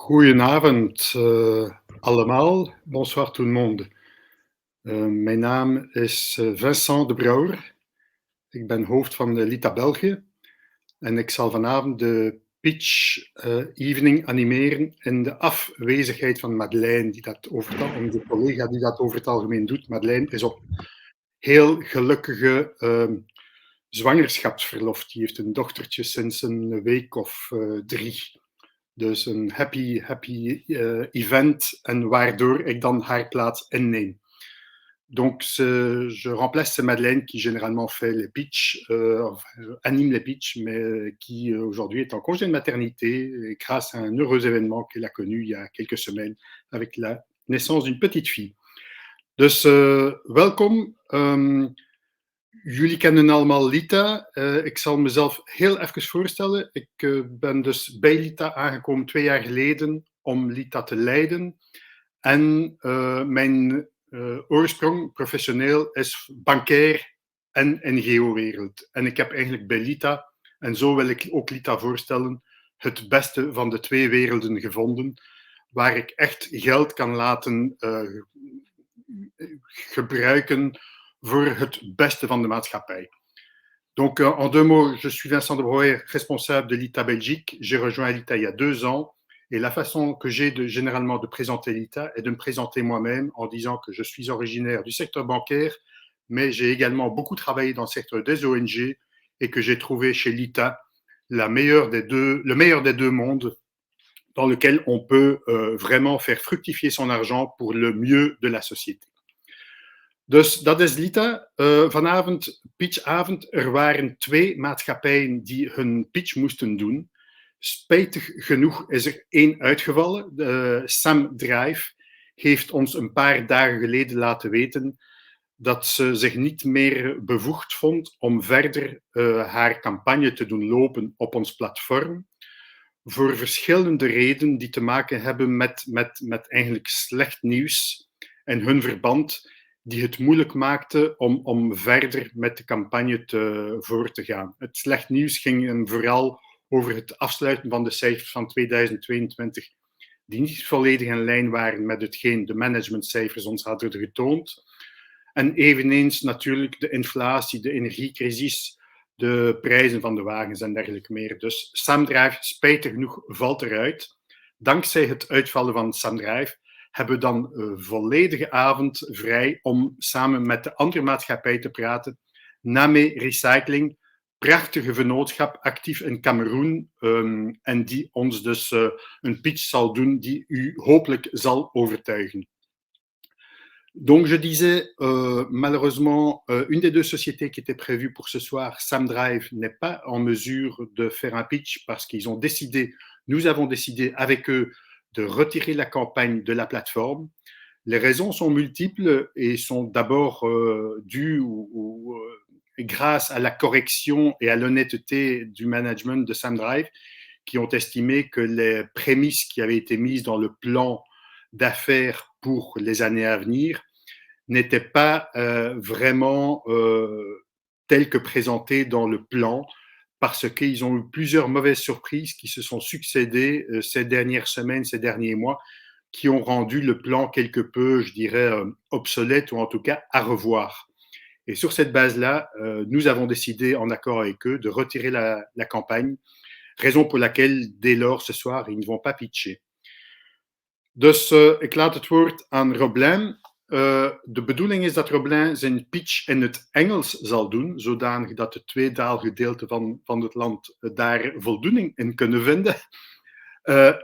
Goedenavond allemaal. Bonsoir tout le monde. Mijn naam is Vincent de Brouwer. Ik ben hoofd van de LITA België. En ik zal vanavond de pitch evening animeren in de afwezigheid van Madeleine, onze collega die dat over het algemeen doet. Madeleine is op heel gelukkige zwangerschapsverlof. Die heeft een dochtertje sinds een week of 3. Dus een happy event, en waardoor ik dan haar plaats inneem. Donc, je remplace Madeleine qui généralement fait les pitchs, anime les pitchs, mais qui aujourd'hui est en congé de maternité grâce à un heureux événement qu'elle a connu il y a quelques semaines avec la naissance d'une petite fille. Dus welkom. Jullie kennen allemaal Lita. Ik zal mezelf heel even voorstellen. Ik ben dus bij Lita aangekomen 2 jaar geleden om Lita te leiden. En mijn oorsprong professioneel is bankair en NGO-wereld. En ik heb eigenlijk bij Lita, en zo wil ik ook Lita voorstellen, het beste van de 2 werelden gevonden, waar ik echt geld kan laten gebruiken voor het beste van de maatschappij. Donc, en 2 mots, je suis Vincent de Brouwer, responsable de l'ITA Belgique. J'ai rejoint l'ITA il y a 2 ans. Et la façon que j'ai généralement de présenter l'ITA est de me présenter moi-même en disant que je suis originaire du secteur bancaire, mais j'ai également beaucoup travaillé dans le secteur des ONG et que j'ai trouvé chez l'ITA le meilleur des 2 mondes dans lequel on peut vraiment faire fructifier son argent pour le mieux de la société. Dus dat is Lita. Vanavond pitchavond. Er waren 2 maatschappijen die hun pitch moesten doen. Spijtig genoeg is er 1 uitgevallen. Sam Drive heeft ons een paar dagen geleden laten weten dat ze zich niet meer bevoegd vond om verder haar campagne te doen lopen op ons platform. Voor verschillende redenen die te maken hebben met eigenlijk slecht nieuws en hun verband, die het moeilijk maakte om verder met de campagne voor te gaan. Het slecht nieuws ging vooral over het afsluiten van de cijfers van 2022, die niet volledig in lijn waren met hetgeen de managementcijfers ons hadden getoond. En eveneens natuurlijk de inflatie, de energiecrisis, de prijzen van de wagens en dergelijke meer. Dus Samdrive, spijtig genoeg, valt eruit. Dankzij het uitvallen van Samdrive hebben we dan een volledige avond vrij om samen met de andere maatschappij te praten. NAMé Recycling, prachtige vennootschap, actief in Cameroen, en die ons dus een pitch zal doen die u hopelijk zal overtuigen. Donc je disais, malheureusement, une des 2 sociétés qui était prévue pour ce soir, Samdrive, n'est pas en mesure de faire un pitch parce qu'ils ont décidé, nous avons décidé avec eux de retirer la campagne de la plateforme. Les raisons sont multiples et sont d'abord dues grâce à la correction et à l'honnêteté du management de Samdrive, qui ont estimé que les prémices qui avaient été mises dans le plan d'affaires pour les années à venir n'étaient pas vraiment telles que présentées dans le plan, parce qu'ils ont eu plusieurs mauvaises surprises qui se sont succédées ces dernières semaines, ces derniers mois, qui ont rendu le plan quelque peu, je dirais, obsolète, ou en tout cas à revoir. Et sur cette base-là, nous avons décidé, en accord avec eux, de retirer la campagne, raison pour laquelle, dès lors, ce soir, ils ne vont pas pitcher. Dus ik laat het woord aan Roblain. De bedoeling is dat Roblain zijn pitch in het Engels zal doen, zodanig dat de tweetaalgedeelte van het land daar voldoening in kunnen vinden.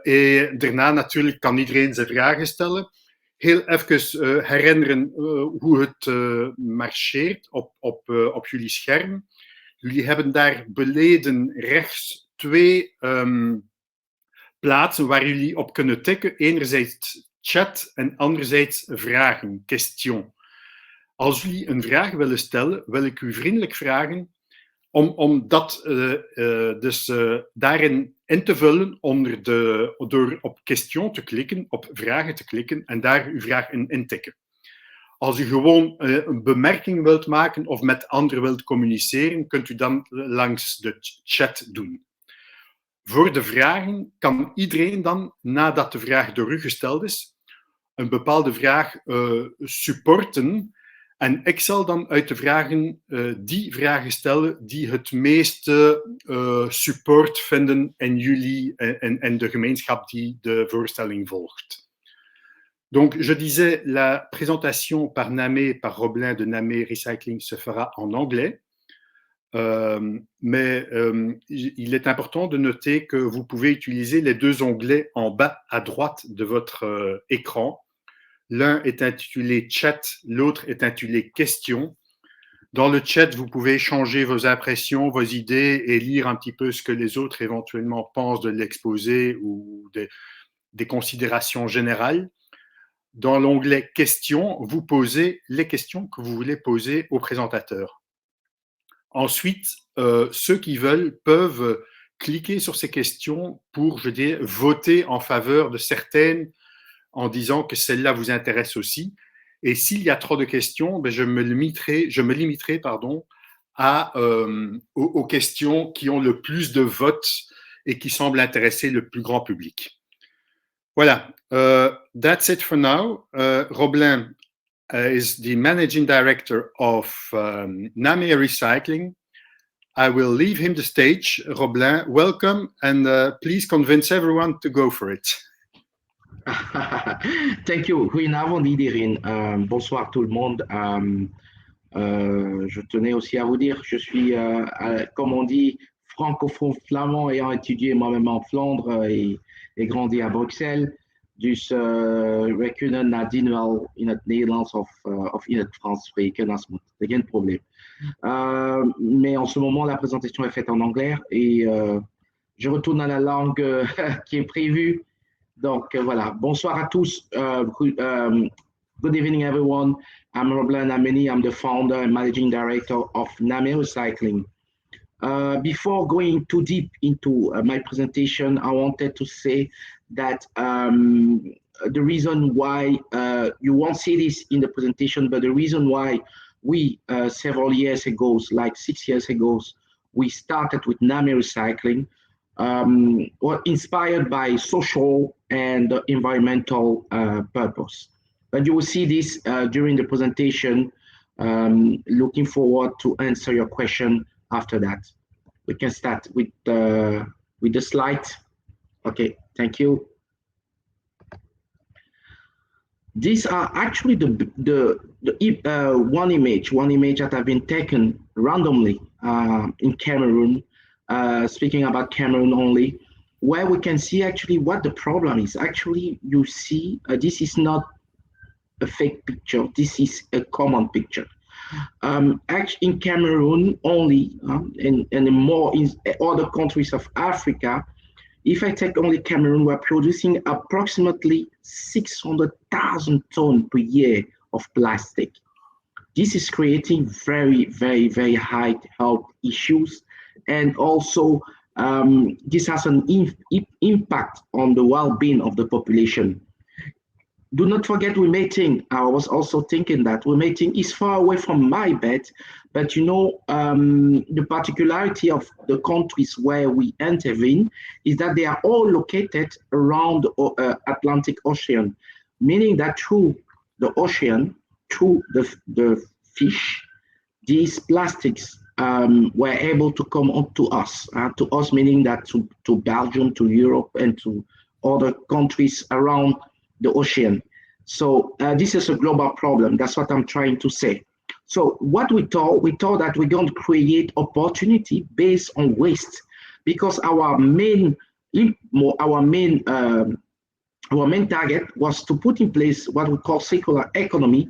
En daarna natuurlijk kan iedereen zijn vragen stellen. Heel even herinneren hoe het marcheert op jullie scherm. Jullie hebben daar beneden rechts 2 plaatsen waar jullie op kunnen tikken. Enerzijds chat en anderzijds vragen, question. Als jullie een vraag willen stellen, wil ik u vriendelijk vragen om dat dus daarin in te vullen door op question te klikken, op vragen te klikken en daar uw vraag in intikken. Als u gewoon een bemerking wilt maken of met anderen wilt communiceren, kunt u dan langs de chat doen. Voor de vragen kan iedereen dan, nadat de vraag door u gesteld is, een bepaalde vraag supporten. En ik zal dan uit de vragen die vragen stellen die het meeste support vinden in jullie en de gemeenschap die de voorstelling volgt. Donc, je disais, la présentation par Namé, par Roblain de Namé Recycling se fera en anglais. Mais il est important de noter que vous pouvez utiliser les deux onglets en bas à droite de votre écran. L'un est intitulé chat, l'autre est intitulé questions. Dans le chat, vous pouvez échanger vos impressions, vos idées et lire un petit peu ce que les autres éventuellement pensent de l'exposé ou des considérations générales. Dans l'onglet questions, vous posez les questions que vous voulez poser au présentateur. Ensuite, ceux qui veulent peuvent cliquer sur ces questions pour, je dirais, voter en faveur de certaines en disant que celle-là vous intéresse aussi. Et s'il y a trop de questions, je me limiterai aux questions qui ont le plus de votes et qui semblent intéresser le plus grand public. Voilà, that's it for now. Roblain is the managing director of NAMé Recycling. I will leave him the stage. Roblain, welcome, and please convince everyone to go for it. Thank you. Goedenavond iedereen. Bonsoir tout le monde. Je tenais aussi à vous dire, je suis, comme on dit, francophone flamand ayant étudié moi-même en Flandre et grandi à Bruxelles. Dus we kunnen nadien wel in het Nederlands of in het Frans spreken als moet. C'est geen probleem. Mais en ce moment, la présentation est faite en anglais et je retourne à la langue qui est prévue. Donc voilà, bonsoir à tous. Good evening everyone. I'm Roblain Namegni. I'm the founder and managing director of NAMé Recycling. Before going too deep into my presentation, I wanted to say that the reason why you won't see this in the presentation, but the reason why we several years ago, like 6 years ago, we started with NAMé Recycling, were inspired by social and environmental purpose. But you will see this during the presentation. Looking forward to answer your question after that. We can start with the slide. Okay, thank you. These are actually the one image that have been taken randomly in Cameroon, speaking about Cameroon only, where we can see actually what the problem is. Actually, you see, this is not a fake picture. This is a common picture. Actually, in Cameroon only, and more in other countries of Africa, if I take only Cameroon, we're producing approximately 600,000 tons per year of plastic. This is creating very, very, very high health issues. And also, this has an impact on the well-being of the population. Do not forget, we may think, I was also thinking that we may think it's far away from my bed, but you know, the particularity of the countries where we intervene is that they are all located around the Atlantic Ocean, meaning that through the ocean, through the fish, these plastics were able to come up to us meaning that to Belgium, to Europe, and to other countries around the ocean. So this is a global problem. That's what I'm trying to say. So what we thought that we're going to create opportunity based on waste, because our main target was to put in place what we call circular economy,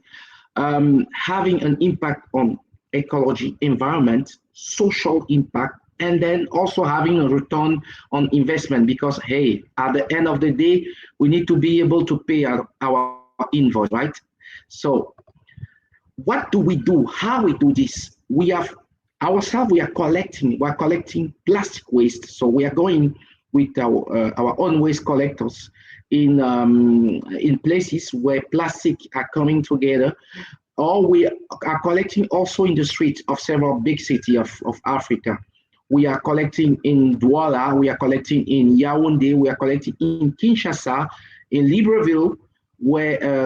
having an impact on ecology, environment, social impact, and then also having a return on investment, because hey, at the end of the day, we need to be able to pay our invoice, right? So what do we do? How we do this? We are collecting plastic waste. So we are going with our own waste collectors in places where plastic are coming together, or we are collecting also in the streets of several big cities of Africa. We are collecting in Douala, we are collecting in Yaoundé, we are collecting in Kinshasa, in Libreville, where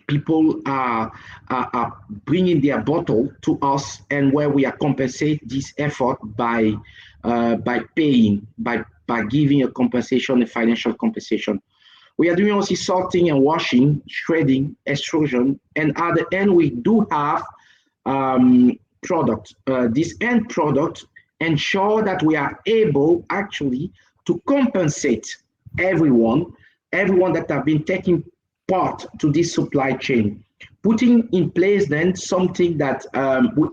people are bringing their bottle to us, and where we are compensate this effort by paying, by giving a compensation, a financial compensation. We are doing also sorting and washing, shredding, extrusion, and at the end we do have product. This end product ensure that we are able actually to compensate everyone that have been taking part to this supply chain, putting in place then something that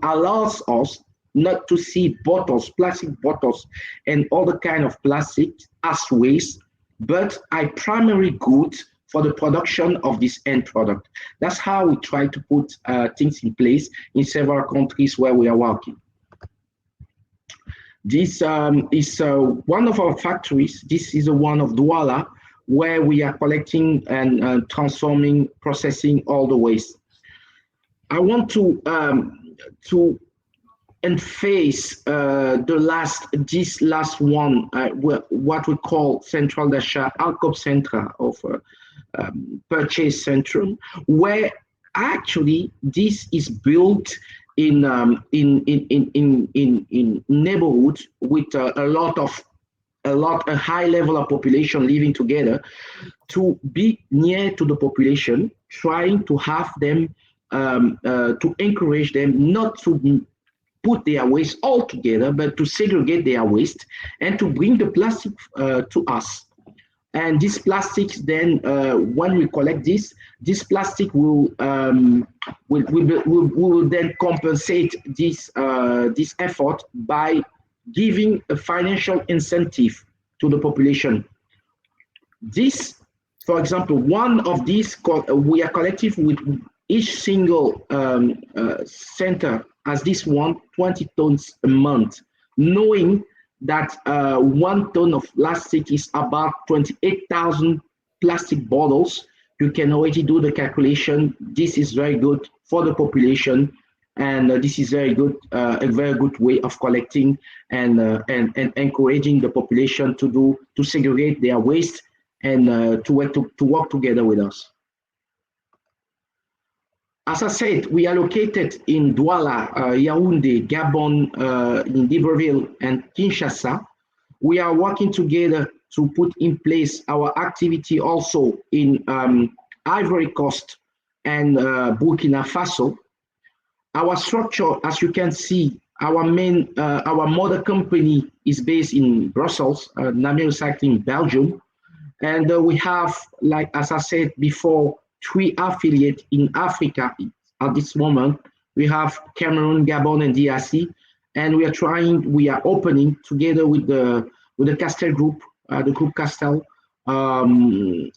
allows us not to see bottles, plastic bottles, and other kind of plastic as waste, but a primary good for the production of this end product. That's how we try to put things in place in several countries where we are working. This is one of our factories. This is one of Douala, where we are collecting and transforming, processing all the waste. I want to emphasize this last one, what we call Central d'achat, Alcop Centra of Purchase Centrum, where actually this is built in neighborhoods with a high level of population living together, to be near to the population, trying to have them, to encourage them not to put their waste all together, but to segregate their waste and to bring the plastic to us. And this plastic then, when we collect this plastic will then compensate this effort by giving a financial incentive to the population. This, for example, one of these, we are collecting with each single center as this 20 tons a month, knowing that 1 ton of plastic is about 28,000 plastic bottles. You can already do the calculation. This is very good for the population, and this is very good, a very good way of collecting and encouraging the population to segregate their waste and to work together with us. As I said, we are located in Douala, Yaoundé, Gabon, in Libreville, and Kinshasa. We are working together to put in place our activity also in Ivory Coast and Burkina Faso. Our structure, as you can see, our mother company is based in Brussels, NAMé Recycling, Belgium. And we have, like as I said before, 3 affiliates in Africa at this moment. We have Cameroon, Gabon, and DRC, and we are opening together with the Castel Group, the Group Castel, in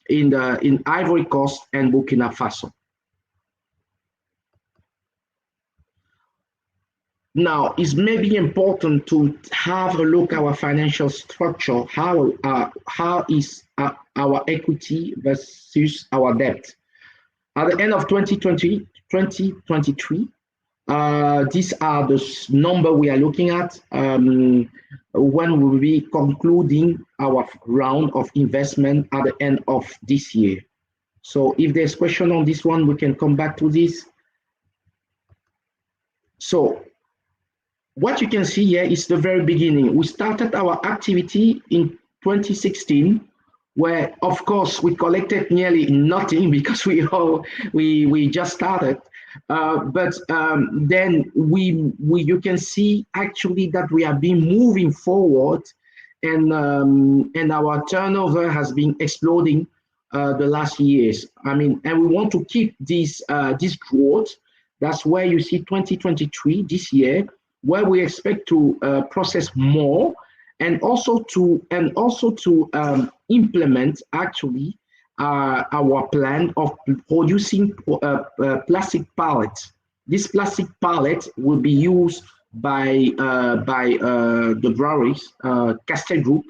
Ivory Coast and Burkina Faso. Now, it's maybe important to have a look at our financial structure. How is our equity versus our debt? At the end of 2023, these are the number we are looking at when we will be concluding our round of investment at the end of this year. So if there's question on this one, we can come back to this. So what you can see here is the very beginning. We started our activity in 2016, where of course we collected nearly nothing because we just started. Then you can see actually that we have been moving forward, and our turnover has been exploding the last years. I mean, and we want to keep this growth. That's where you see 2023 this year, where we expect to process more, and also to implement actually our plan of producing plastic pallets. This plastic pallet will be used by the breweries, Castel Group,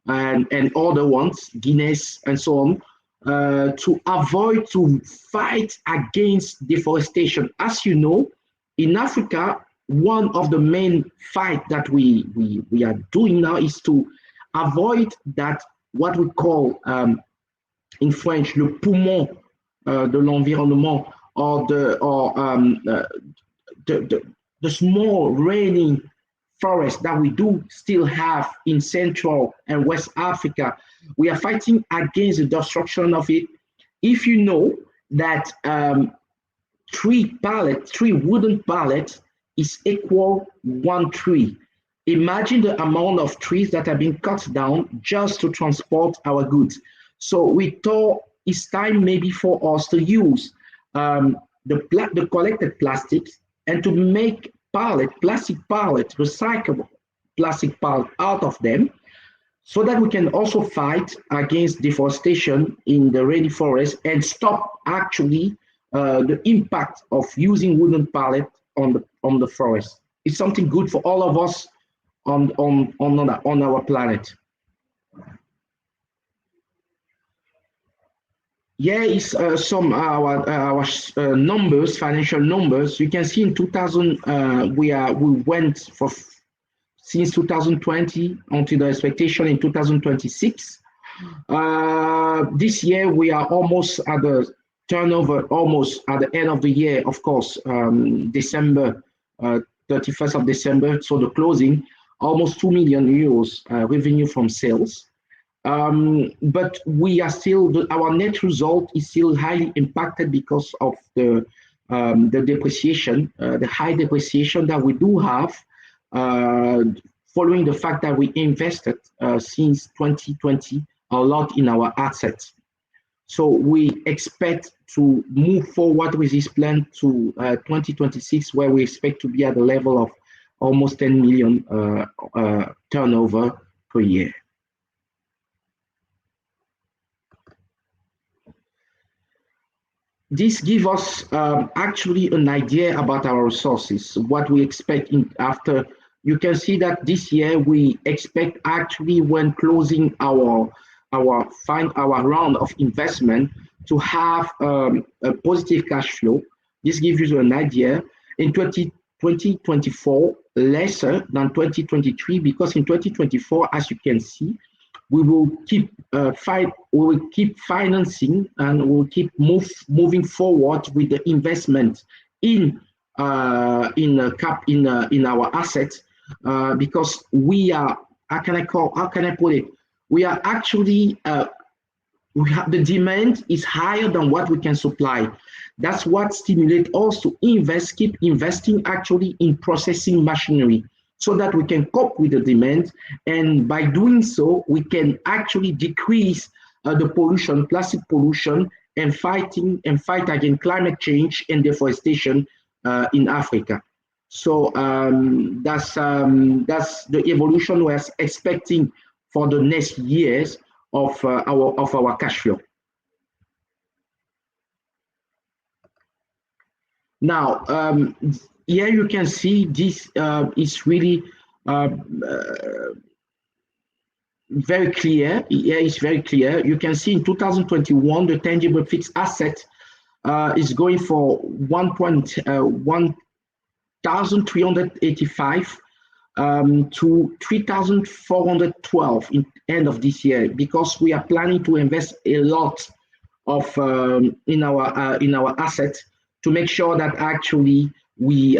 and other ones, Guinness, and so on, to fight against deforestation. As you know, in Africa, one of the main fight that we are doing now is to avoid that, what we call in French, le poumon de l'environnement, or the small raining forest that we do still have in Central and West Africa. We are fighting against the destruction of it. If you know that 3 wooden pallets is equal 1 tree. Imagine the amount of trees that have been cut down just to transport our goods. So we thought it's time maybe for us to use the collected plastics and to make plastic pallet, recyclable plastic pallet out of them, so that we can also fight against deforestation in the rainforest and stop actually the impact of using wooden pallet on the forest. It's something good for all of us on our planet. Here is some our numbers, financial numbers. You can see in 2000 we went for since 2020 until the expectation in 2026. This year we are almost at the turnover, almost at the end of the year, of course, December 31st of December, so the closing, almost 2 million euros revenue from sales. But we are still, our net result is still highly impacted because of the depreciation, the high depreciation that we do have, following the fact that we invested since 2020 a lot in our assets. So we expect to move forward with this plan to 2026, where we expect to be at the level of almost 10 million turnover per year. This gives us actually an idea about our resources, what we expect after. You can see that this year we expect actually, when closing our round of investment, to have a positive cash flow. This gives you an idea. In 2024, lesser than 2023, because in 2024, as you can see, we will keep financing, and we will keep moving forward with the investment in our assets, because we are, how can I put it? We are actually the demand is higher than what we can supply. That's what stimulates us to keep investing actually in processing machinery, so that we can cope with the demand, and by doing so, we can actually decrease the pollution, plastic pollution, and fight against climate change and deforestation in Africa. So that's the evolution we're expecting for the next years of our cash flow. Now, here you can see this is really very clear. Here is very clear. You can see in 2021, the tangible fixed asset is going for 1,385 to 3,412 in end of this year, because we are planning to invest a lot of in our assets to make sure that actually we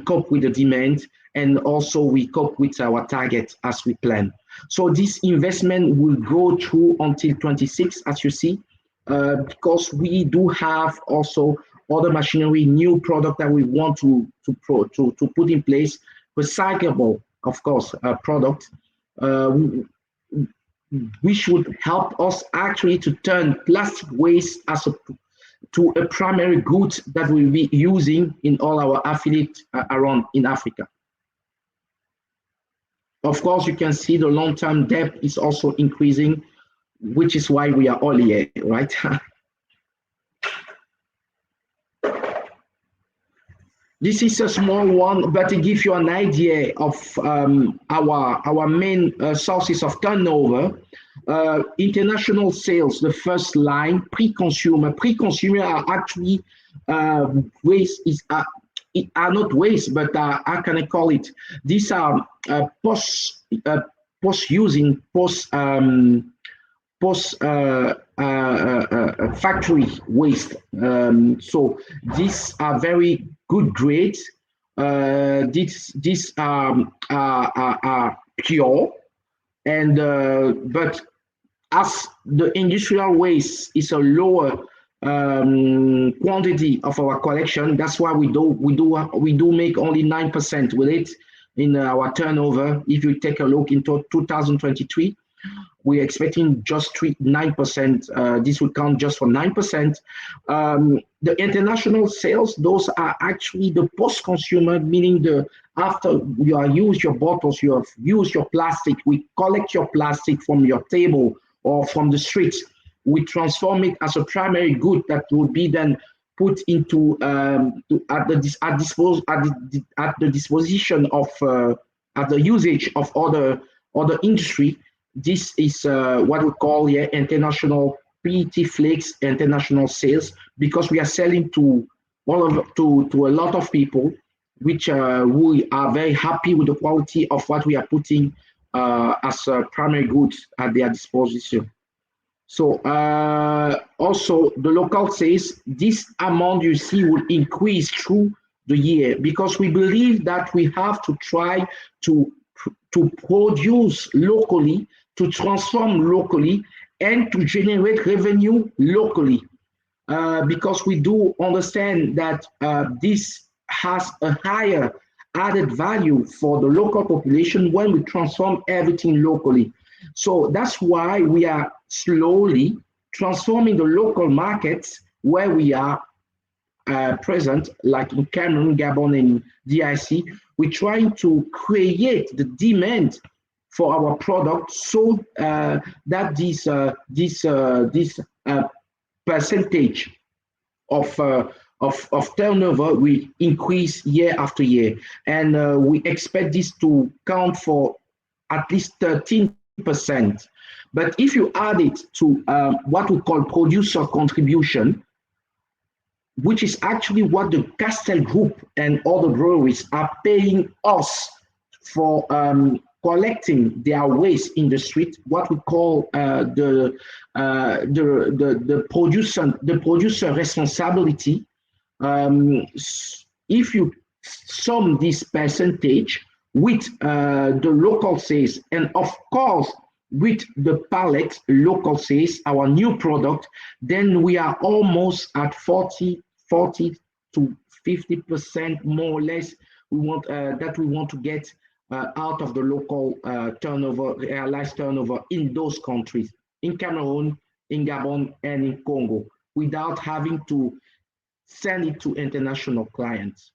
cope with the demand, and also we cope with our target as we plan. So this investment will go through until 26, as you see, because we do have also other machinery, new product that we want to put in place, recyclable, of course, product, which should help us actually to turn plastic waste to a primary good that we'll be using in all our affiliates around in Africa. Of course, you can see the long-term debt is also increasing, which is why we are all here, right? This is a small one, but it gives you an idea of our main sources of turnover. International sales, the first line, pre-consumer. Pre-consumer are actually waste are not waste, but how can I call it? These are post-using, post factory waste. So these are very good grades. These are pure, and but as the industrial waste is a lower quantity of our collection, that's why we do make only 9% with it in our turnover. If you take a look into 2023, we're expecting just 9%. This will count just for 9%. The international sales, those are actually the post-consumer, meaning after you have used your bottles, you have used your plastic, we collect your plastic from your table or from the streets. We transform it as a primary good that will be then put into at the disposition of at the usage of other industry. This is what we call here international PET flakes, international sales, because we are selling to a lot of people, which we are very happy with the quality of what we are putting as primary goods at their disposition. So also the local sales, this amount you see will increase through the year, because we believe that we have to try to produce locally, to transform locally, and to generate revenue locally, because we do understand that this has a higher added value for the local population when we transform everything locally. So that's why we are slowly transforming the local markets where we are present, like in Cameroon, Gabon, and DIC. We're trying to create the demand for our product, so that this percentage of turnover will increase year after year, and we expect this to count for at least 13%. But if you add it to what we call producer contribution, which is actually what the Castel Group and other breweries are paying us for collecting their waste in the street, what we call the producer responsibility. If you sum this percentage with the local sales, and of course with the pallet local sales, our new product, then we are almost at 40 to 50% more or less. We want to get out of the local turnover, realized turnover in those countries, in Cameroon, in Gabon, and in Congo, without having to send it to international clients.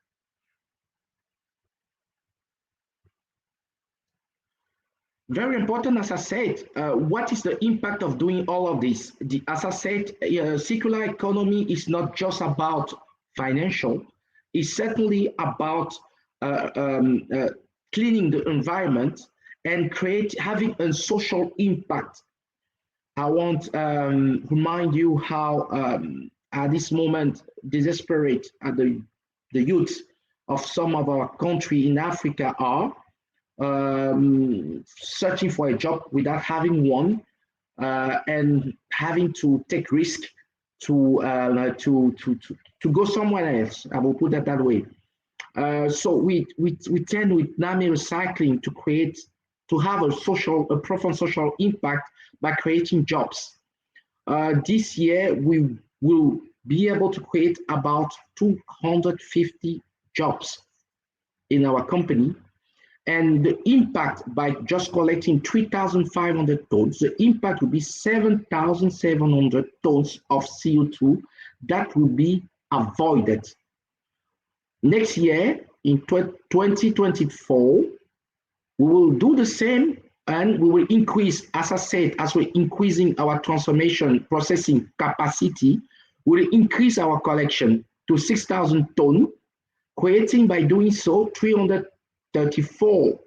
Very important, as I said, what is the impact of doing all of this? As I said, circular economy is not just about financial, it's certainly about cleaning the environment and having a social impact. I want to remind you how at this moment desperate the youth of some of our countries in Africa are, searching for a job without having one, and having to take risk to go somewhere else. I will put it that way. So we tend with NAMé Recycling to have a profound social impact by creating jobs. This year we will be able to create about 250 jobs in our company. And the impact by just collecting 3,500 tons, the impact will be 7,700 tons of CO2 that will be avoided. Next year, in 2024, we will do the same, and we will increase, as I said, as we're increasing our transformation processing capacity, we'll increase our collection to 6,000 tons, creating by doing so 334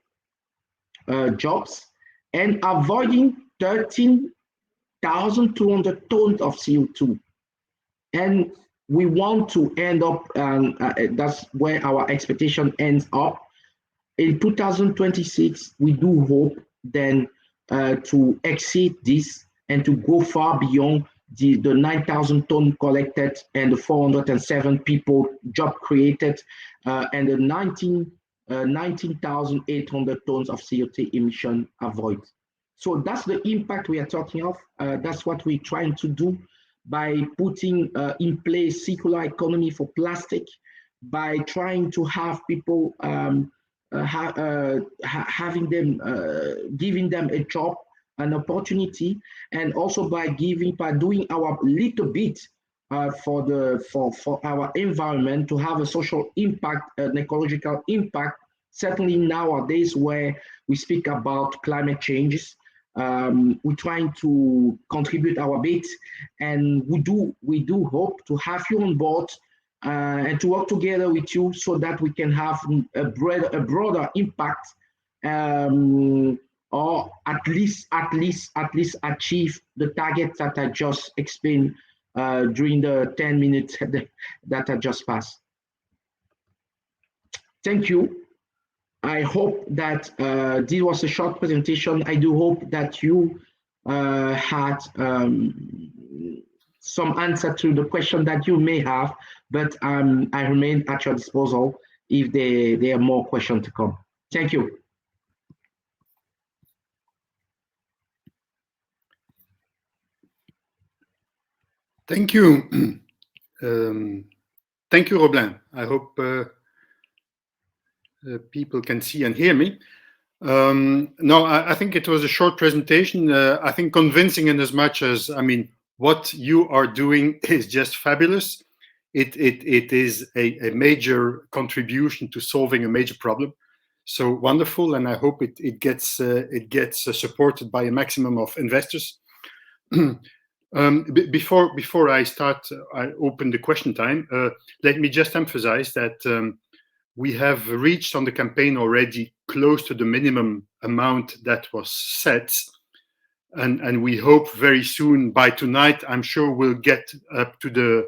jobs, and avoiding 13,200 tons of CO2. And we want to end up, and that's where our expectation ends up. In 2026, we do hope then to exceed this and to go far beyond the 9,000 ton collected and the 407 people job created and the 19,800 tons of CO2 emission avoided. So that's the impact we are talking of. That's what we're trying to do by putting in place circular economy for plastic, by trying to have people having them, giving them a job, an opportunity, and also by doing our little bit for our environment to have a social impact, an ecological impact. Certainly nowadays, where we speak about climate changes, we're trying to contribute our bit, and we do hope to have you on board and to work together with you so that we can have a broader impact, or at least achieve the targets that I just explained during the 10 minutes that I just passed. Thank you. I hope that this was a short presentation. I do hope that you had some answer to the question that you may have, but I remain at your disposal if there are more questions to come. Thank you. Thank you. Thank you, Roblain. I hope people can see and hear me. No, I think it was a short presentation. I think convincing in as much as, I mean, what you are doing is just fabulous. It is a major contribution to solving a major problem. So wonderful, and I hope it gets supported by a maximum of investors. Before I start, I open the question time. Let me just emphasize that we have reached on the campaign already close to the minimum amount that was set, and we hope very soon, by tonight, I'm sure we'll get up to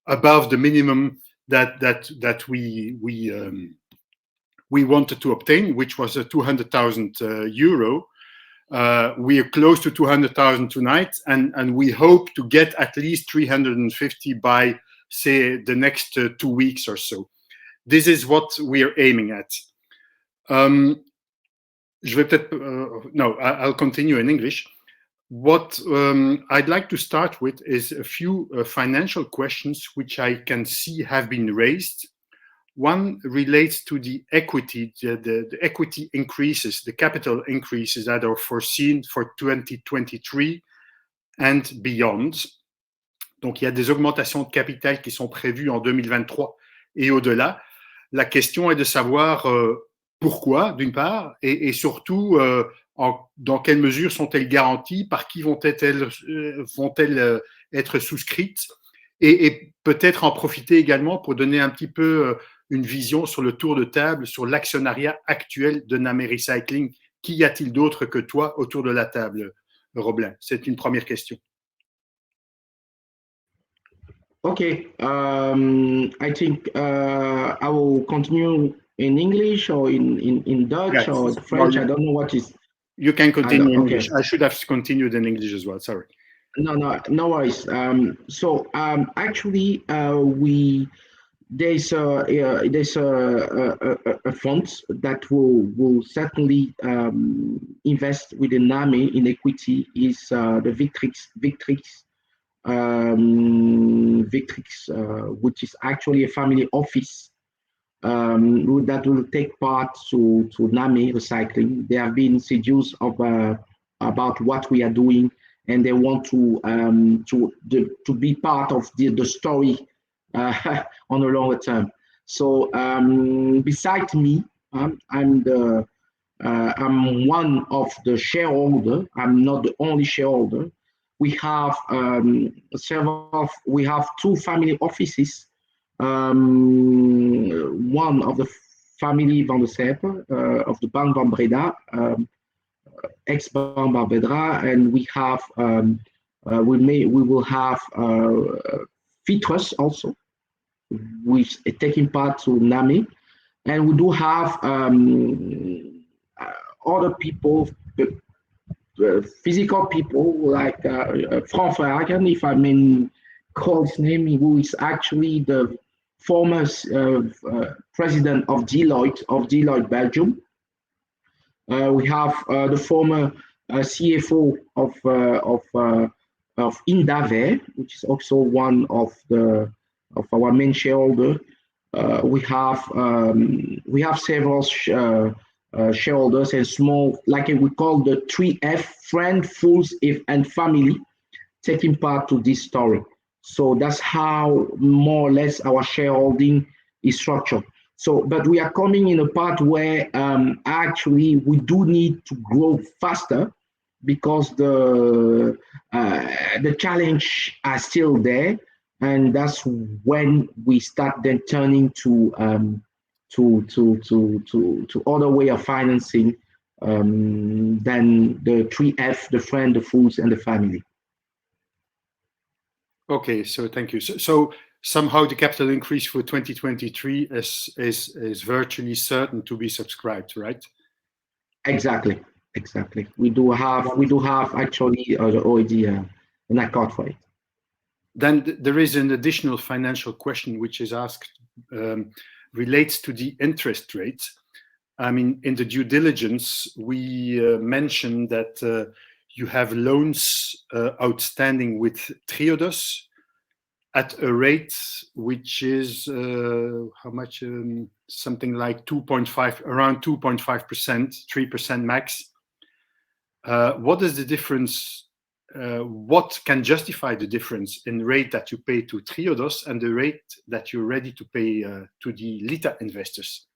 above the minimum that we wanted to obtain, which was a 200,000 euro. We are close to 200,000 tonight, and we hope to get at least 350 by, say, the next 2 weeks or so. This is what we are aiming at. I'll continue in English. What I'd like to start with is a few financial questions which I can see have been raised. One relates to the equity, the equity increases, the capital increases that are foreseen for 2023 and beyond. Donc, il y a des augmentations de capital qui sont prévues en 2023 et au-delà. La question est de savoir pourquoi, d'une part, et surtout, dans quelle mesure sont-elles garanties, par qui vont-elles être souscrites, et peut-être en profiter également pour donner un petit peu une vision sur le tour de table, sur l'actionnariat actuel de Namé Recycling. Qui y a-t-il d'autre que toi autour de la table, Roblain? C'est une première question. Okay, I think I will continue in English or in Dutch, yes, or French. I don't know what is. You can continue in English. I should have continued in English as well. Sorry. No worries. Actually, there's a fund that will certainly invest within NAME in equity. Is the Victrix, which is actually a family office that will take part to NAME Recycling. They have been seduced about what we are doing, and they want to be part of the story on a longer term. So besides me, I'm one of the shareholders. I'm not the only shareholder. We have we have two family offices. One of the family Van de Sijpe of the Bank van Breda, ex-Bank van Breda, and we have we will have Trust also, which is taking part to NAME. And we do have other people, physical people like Frank Verhagen, if I may call his name, who is actually the former president of Deloitte Belgium. We have the former CFO of Indave, which is also one of our main shareholder. We have several shareholders and small, like we call the 3F: friend, fools, and family, taking part to this story. So that's how more or less our shareholding is structured. So, but we are coming in a part where actually we do need to grow faster because the challenge are still there, and that's when we start then turning to other way of financing than the 3F: the friend, the fools, and the family. Okay, so thank you. So somehow the capital increase for 2023 is virtually certain to be subscribed, right? Exactly. We do have actually already an accord for it. Then there is an additional financial question which is asked, relates to the interest rate. I mean, in the due diligence, we mentioned that you have loans outstanding with Triodos at a rate which is how much? Something like 2.5, around 2.5%, 3% max. What is the difference? What can justify the difference in rate that you pay to Triodos and the rate that you're ready to pay to the LITA investors?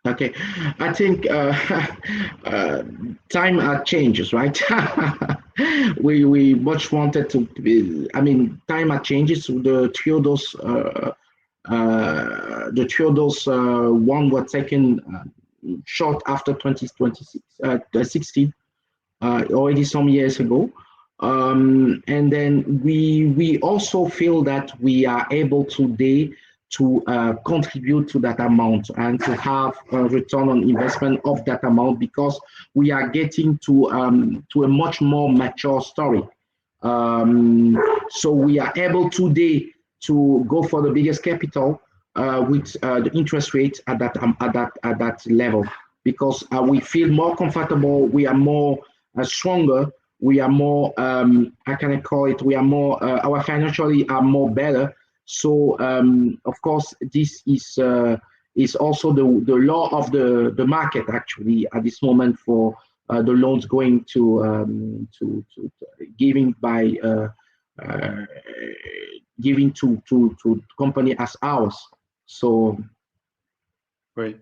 Okay, I think time changes, right? we much wanted to be, I mean, time changes. The Triodos one was taken short after 2016, already some years ago. And then we also feel that we are able today to contribute to that amount and to have a return on investment of that amount, because we are getting to a much more mature story. So we are able today to go for the biggest capital with the interest rate at that level, because we feel more comfortable, we are more stronger, we are more how can I call it? We are more our financially are more better. So of course this is also the law of the market actually at this moment for the loans going to giving by giving to company as ours. So oui.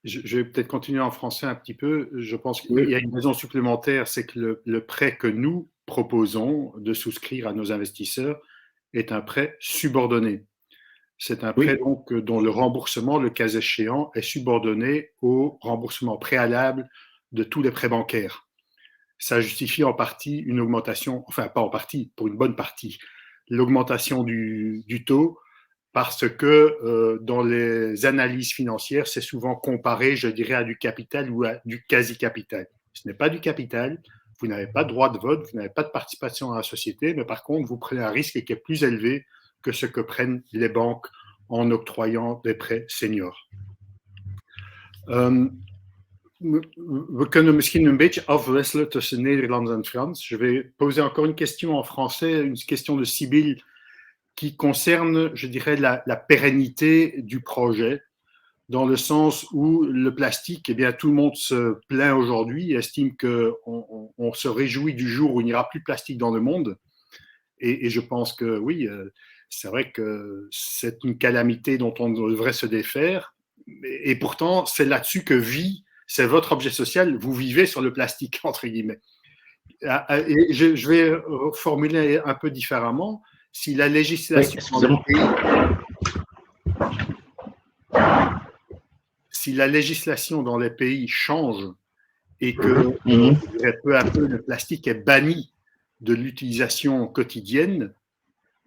Je vais peut-être continuer en français un petit peu. Je pense qu'il y a une raison supplémentaire, c'est que le prêt que nous proposons de souscrire à nos investisseurs est un prêt subordonné. C'est un prêt donc dont le remboursement, le cas échéant, est subordonné au remboursement préalable de tous les prêts bancaires. Ça justifie en partie une augmentation, enfin pas en partie, pour une bonne partie, l'augmentation du taux, parce que dans les analyses financières, c'est souvent comparé, je dirais, à du capital ou à du quasi-capital. Ce n'est pas du capital, vous n'avez pas de droit de vote, vous n'avez pas de participation à la société, mais par contre, vous prenez un risque qui est plus élevé que ce que prennent les banques en octroyant des prêts seniors. We kunnen misschien een beetje afwisselen tussen Nederlands en Frans. Je vais poser encore une question en français, une question de Sibylle qui concerne, je dirais, la pérennité du projet, dans le sens où le plastique, eh bien, tout le monde se plaint aujourd'hui, estime qu'on se réjouit du jour où il n'y aura plus de plastique dans le monde. Et je pense que oui, c'est vrai que c'est une calamité dont on devrait se défaire. Et pourtant, c'est là-dessus que c'est votre objet social, vous vivez sur le plastique, entre guillemets. Et je vais formuler un peu différemment. Si la législation dans les pays change et que peu à peu le plastique est banni de l'utilisation quotidienne,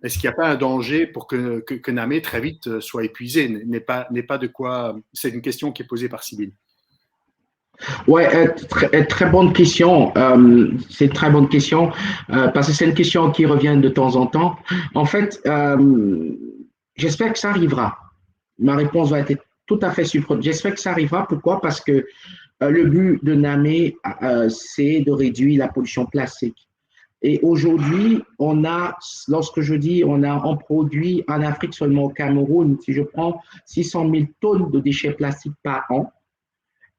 est-ce qu'il n'y a pas un danger pour que Namé très vite soit épuisé, n'est pas de quoi. C'est une question qui est posée par Sybille. Ouais, très bonne question. C'est une très bonne question parce que c'est une question qui revient de temps en temps. En fait, j'espère que ça arrivera. Ma réponse va être tout à fait surprenante. J'espère que ça arrivera. Pourquoi? Parce que le but de Namé, c'est de réduire la pollution plastique. Et aujourd'hui, lorsque je dis on produit en Afrique seulement au Cameroun, si je prends 600 000 tonnes de déchets plastiques par an,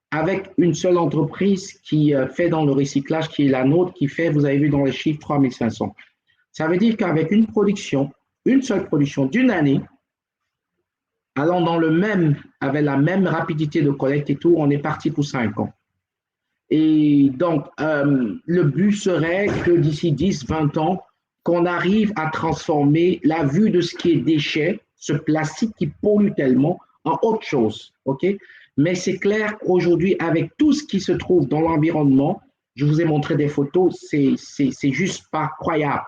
avec une seule entreprise qui fait dans le recyclage, qui est la nôtre, qui fait, vous avez vu dans les chiffres, 3500. Ça veut dire qu'avec une seule production d'une année, allant avec la même rapidité de collecte et tout, on est parti pour 5 ans. Et donc, le but serait que d'ici 10, 20 ans, qu'on arrive à transformer la vue de ce qui est déchet, ce plastique qui pollue tellement, en autre chose. OK? Mais c'est clair qu'aujourd'hui, avec tout ce qui se trouve dans l'environnement, je vous ai montré des photos, c'est juste pas croyable.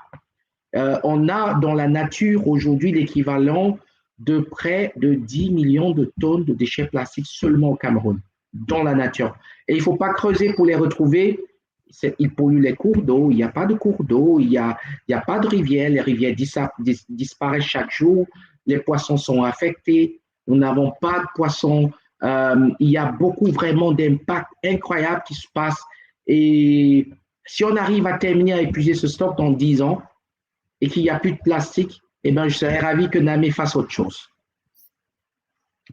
On a dans la nature aujourd'hui l'équivalent de près de 10 millions de tonnes de déchets plastiques seulement au Cameroun, dans la nature. Et il ne faut pas creuser pour les retrouver. Ils polluent les cours d'eau, il n'y a pas de cours d'eau, il n'y a pas de rivière, les rivières disparaissent chaque jour, les poissons sont affectés, nous n'avons pas de poissons. Il y a beaucoup vraiment d'impacts incroyables qui se passent. Et si on arrive à terminer à épuiser ce stock dans 10 ans et qu'il n'y a plus de plastique, eh ben, je serais ravi que Namé fasse autre chose.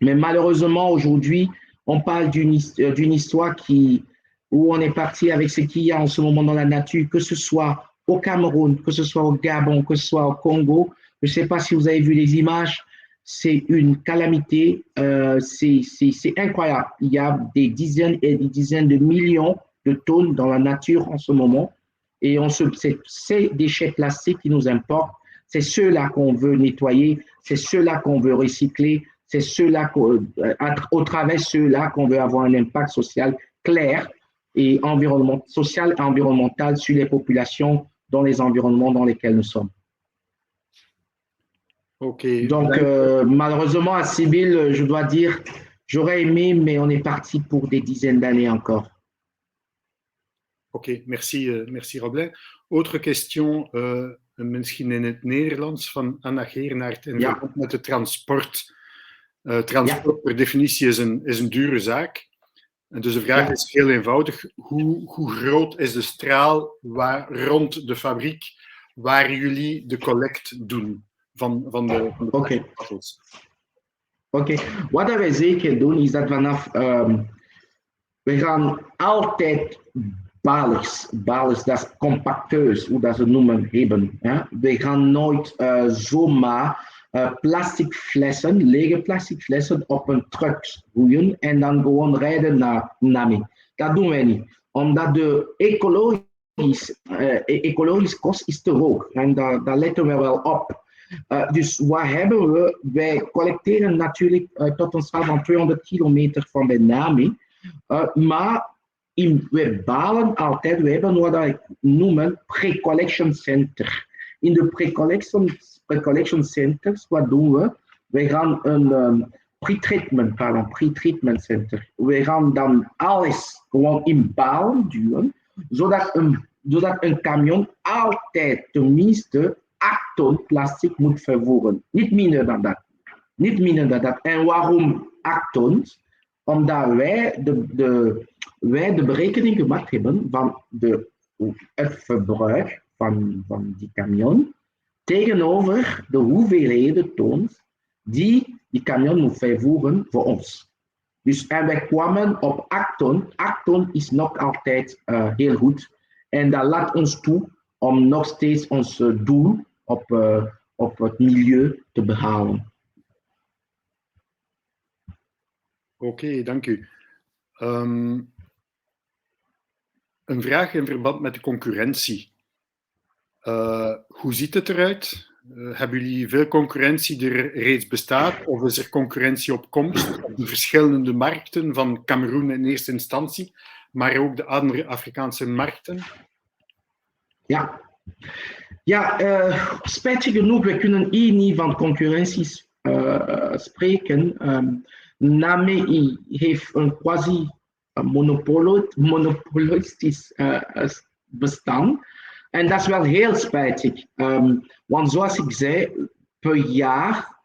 Mais malheureusement, aujourd'hui, on parle d'une histoire où on est parti avec ce qu'il y a en ce moment dans la nature, que ce soit au Cameroun, que ce soit au Gabon, que ce soit au Congo. Je ne sais pas si vous avez vu les images. C'est une calamité, c'est incroyable. Il y a des dizaines et des dizaines de millions de tonnes dans la nature en ce moment. Et c'est ces déchets plastiques qui nous importent. C'est ceux-là qu'on veut nettoyer, c'est ceux-là qu'on veut recycler, c'est ceux-là au travers de ceux-là qu'on veut avoir un impact social clair et social et environnemental sur les populations dans les environnements dans lesquels nous sommes. Okay. Donc, malheureusement, à Sybille, je dois dire, j'aurais aimé, mais on est parti pour des dizaines d'années encore. Ok, merci Roblain. Autre question, misschien in het Nederlands, van Anna Geernaert in verband met het transport. Transport per definitie is een dure zaak. En dus de vraag is heel eenvoudig. Hoe groot is de straal rond de fabriek waar jullie de collect doen van de bottles? Oké, wat wij zeker doen is dat we gaan altijd balers, dat is compacteurs, hoe dat ze noemen, hebben. Hè? We gaan nooit zomaar plastic flessen, lege plastic flessen op een truck roeien en dan gewoon rijden naar Namé. Dat doen wij niet, omdat de ecologisch kost is te hoog en daar letten we wel op. Dus wat hebben we? Wij collecteren natuurlijk tot een straal van 200 kilometer van bij Namé, maar we balen altijd, we hebben wat wij noemen pre-collection center. In de pre-collection centers, wat doen we? We gaan een pre-treatment center. We gaan dan alles gewoon in balen duwen, zodat een camion altijd tenminste 8 ton plastic moet vervoeren. Niet minder dan dat. En waarom 8 ton? Omdat wij de berekening gemaakt hebben van het verbruik van die camion tegenover de hoeveelheden tons die camion moet vervoeren voor ons. Dus en wij kwamen op 8 ton. 8 ton is nog altijd heel goed. En dat laat ons toe om nog steeds ons doel op het milieu te behalen. Oké, dank u. Een vraag in verband met de concurrentie. Hoe ziet het eruit? Hebben jullie veel concurrentie die er reeds bestaat? Of is er concurrentie op komst op de verschillende markten van Cameroen in eerste instantie, maar ook de andere Afrikaanse markten? Ja. Ja, spijtig genoeg, we kunnen hier niet van concurrentie spreken. NAME heeft een monopolistisch bestaan. En dat is wel heel spijtig. Want zoals ik zei, per jaar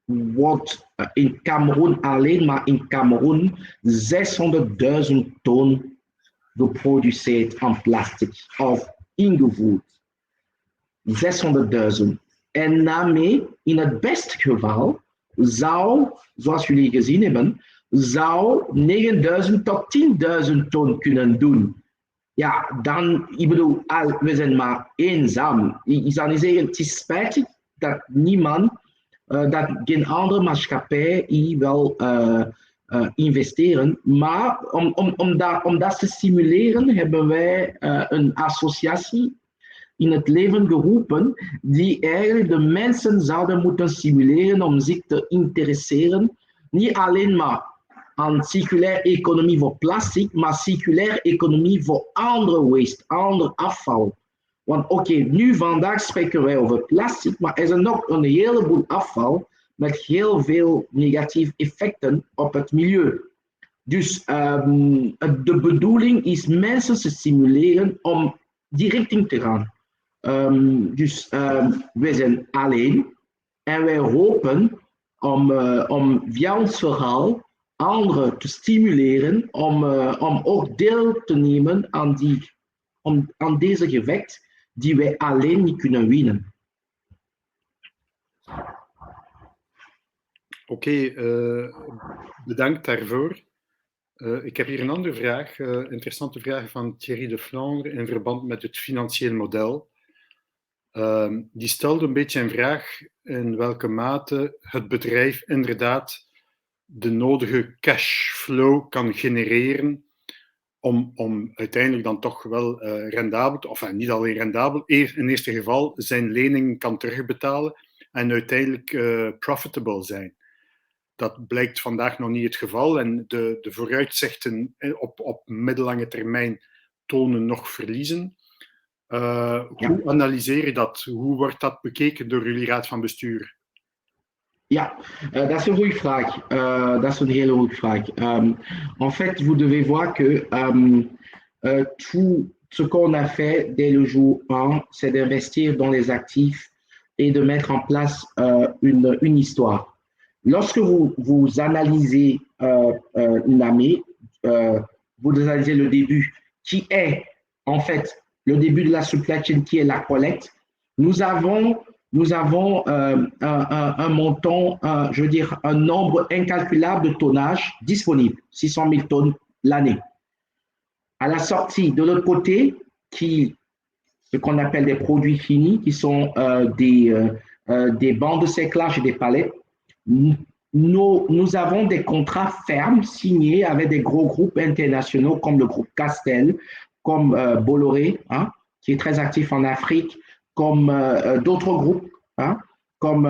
wordt in Cameroen, alleen maar in Cameroen, 600.000 ton geproduceerd aan plastic of ingevoerd. 600.000. En daarmee, in het beste geval, zou, zoals jullie gezien hebben, zou 9.000 tot 10.000 ton kunnen doen. Ja, dan, ik bedoel, we zijn maar eenzaam. Ik zou niet zeggen, het is spijtig dat niemand, dat geen andere maatschappij hier wil investeren. Maar om dat te stimuleren, hebben wij een associatie in het leven geroepen die eigenlijk de mensen zouden moeten stimuleren om zich te interesseren, niet alleen maar aan circulaire economie voor plastic, maar circulaire economie voor andere waste, ander afval. Want oké, nu vandaag spreken wij over plastic, maar er is nog een heleboel afval met heel veel negatieve effecten op het milieu. Dus de bedoeling is mensen te stimuleren om die richting te gaan. We zijn alleen en wij hopen om via ons verhaal anderen te stimuleren om ook deel te nemen aan deze gevecht die wij alleen niet kunnen winnen. Oké, bedankt daarvoor. Ik heb hier een andere vraag, interessante vraag van Thierry de Flandre in verband met het financieel model. Die stelde een beetje een vraag in welke mate het bedrijf inderdaad de nodige cashflow kan genereren om uiteindelijk dan toch wel rendabel, of niet alleen rendabel, in eerste geval zijn lening kan terugbetalen en uiteindelijk profitable zijn. Dat blijkt vandaag nog niet het geval en de vooruitzichten op middellange termijn tonen nog verliezen. Hoe analyseer je dat? Hoe wordt dat bekeken door jullie raad van bestuur? Ja, dat is een goede vraag. Dat is een hele goede vraag. En fait, vous devez voir que tout ce qu'on a fait dès le jour 1, c'est d'investir dans les actifs et de mettre en place une histoire. Lorsque vous analysez NAME, vous analysez le début, qui est en fait le début de la supply chain, qui est la collecte. Nous avons un montant, je veux dire, un nombre incalculable de tonnages disponibles, 600 000 tonnes l'année. À la sortie, de l'autre côté, ce qu'on appelle des produits finis, qui sont des bancs de séclage et des palettes, nous avons des contrats fermes signés avec des gros groupes internationaux comme le groupe Castel, comme Bolloré, qui est très actif en Afrique, comme d'autres groupes, comme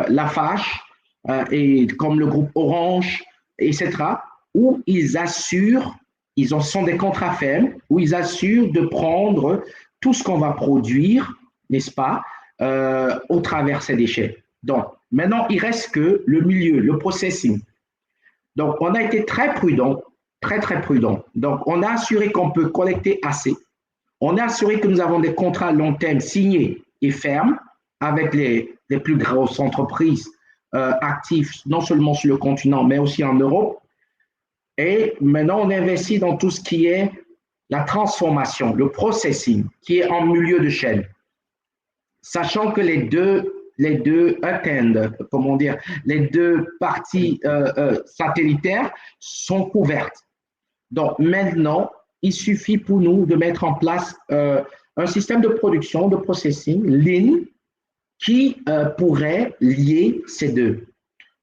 Lafarge et comme le groupe Orange, etc., où ils assurent, sont des contrats fermes, où ils assurent de prendre tout ce qu'on va produire, n'est-ce pas, au travers ces déchets. Donc, maintenant, il reste que le milieu, le processing. Donc, on a été très prudent, très prudent. Donc, on a assuré qu'on peut collecter assez. On a assuré que nous avons des contrats long terme signés et fermes avec les plus grosses entreprises actives, non seulement sur le continent, mais aussi en Europe. Et maintenant, on investit dans tout ce qui est la transformation, le processing, qui est en milieu de chaîne. Sachant que les deux attendent, comment dire, les deux parties satellitaires sont couvertes. Donc maintenant, il suffit pour nous de mettre en place un système de production, de processing, lean, qui pourrait lier ces deux.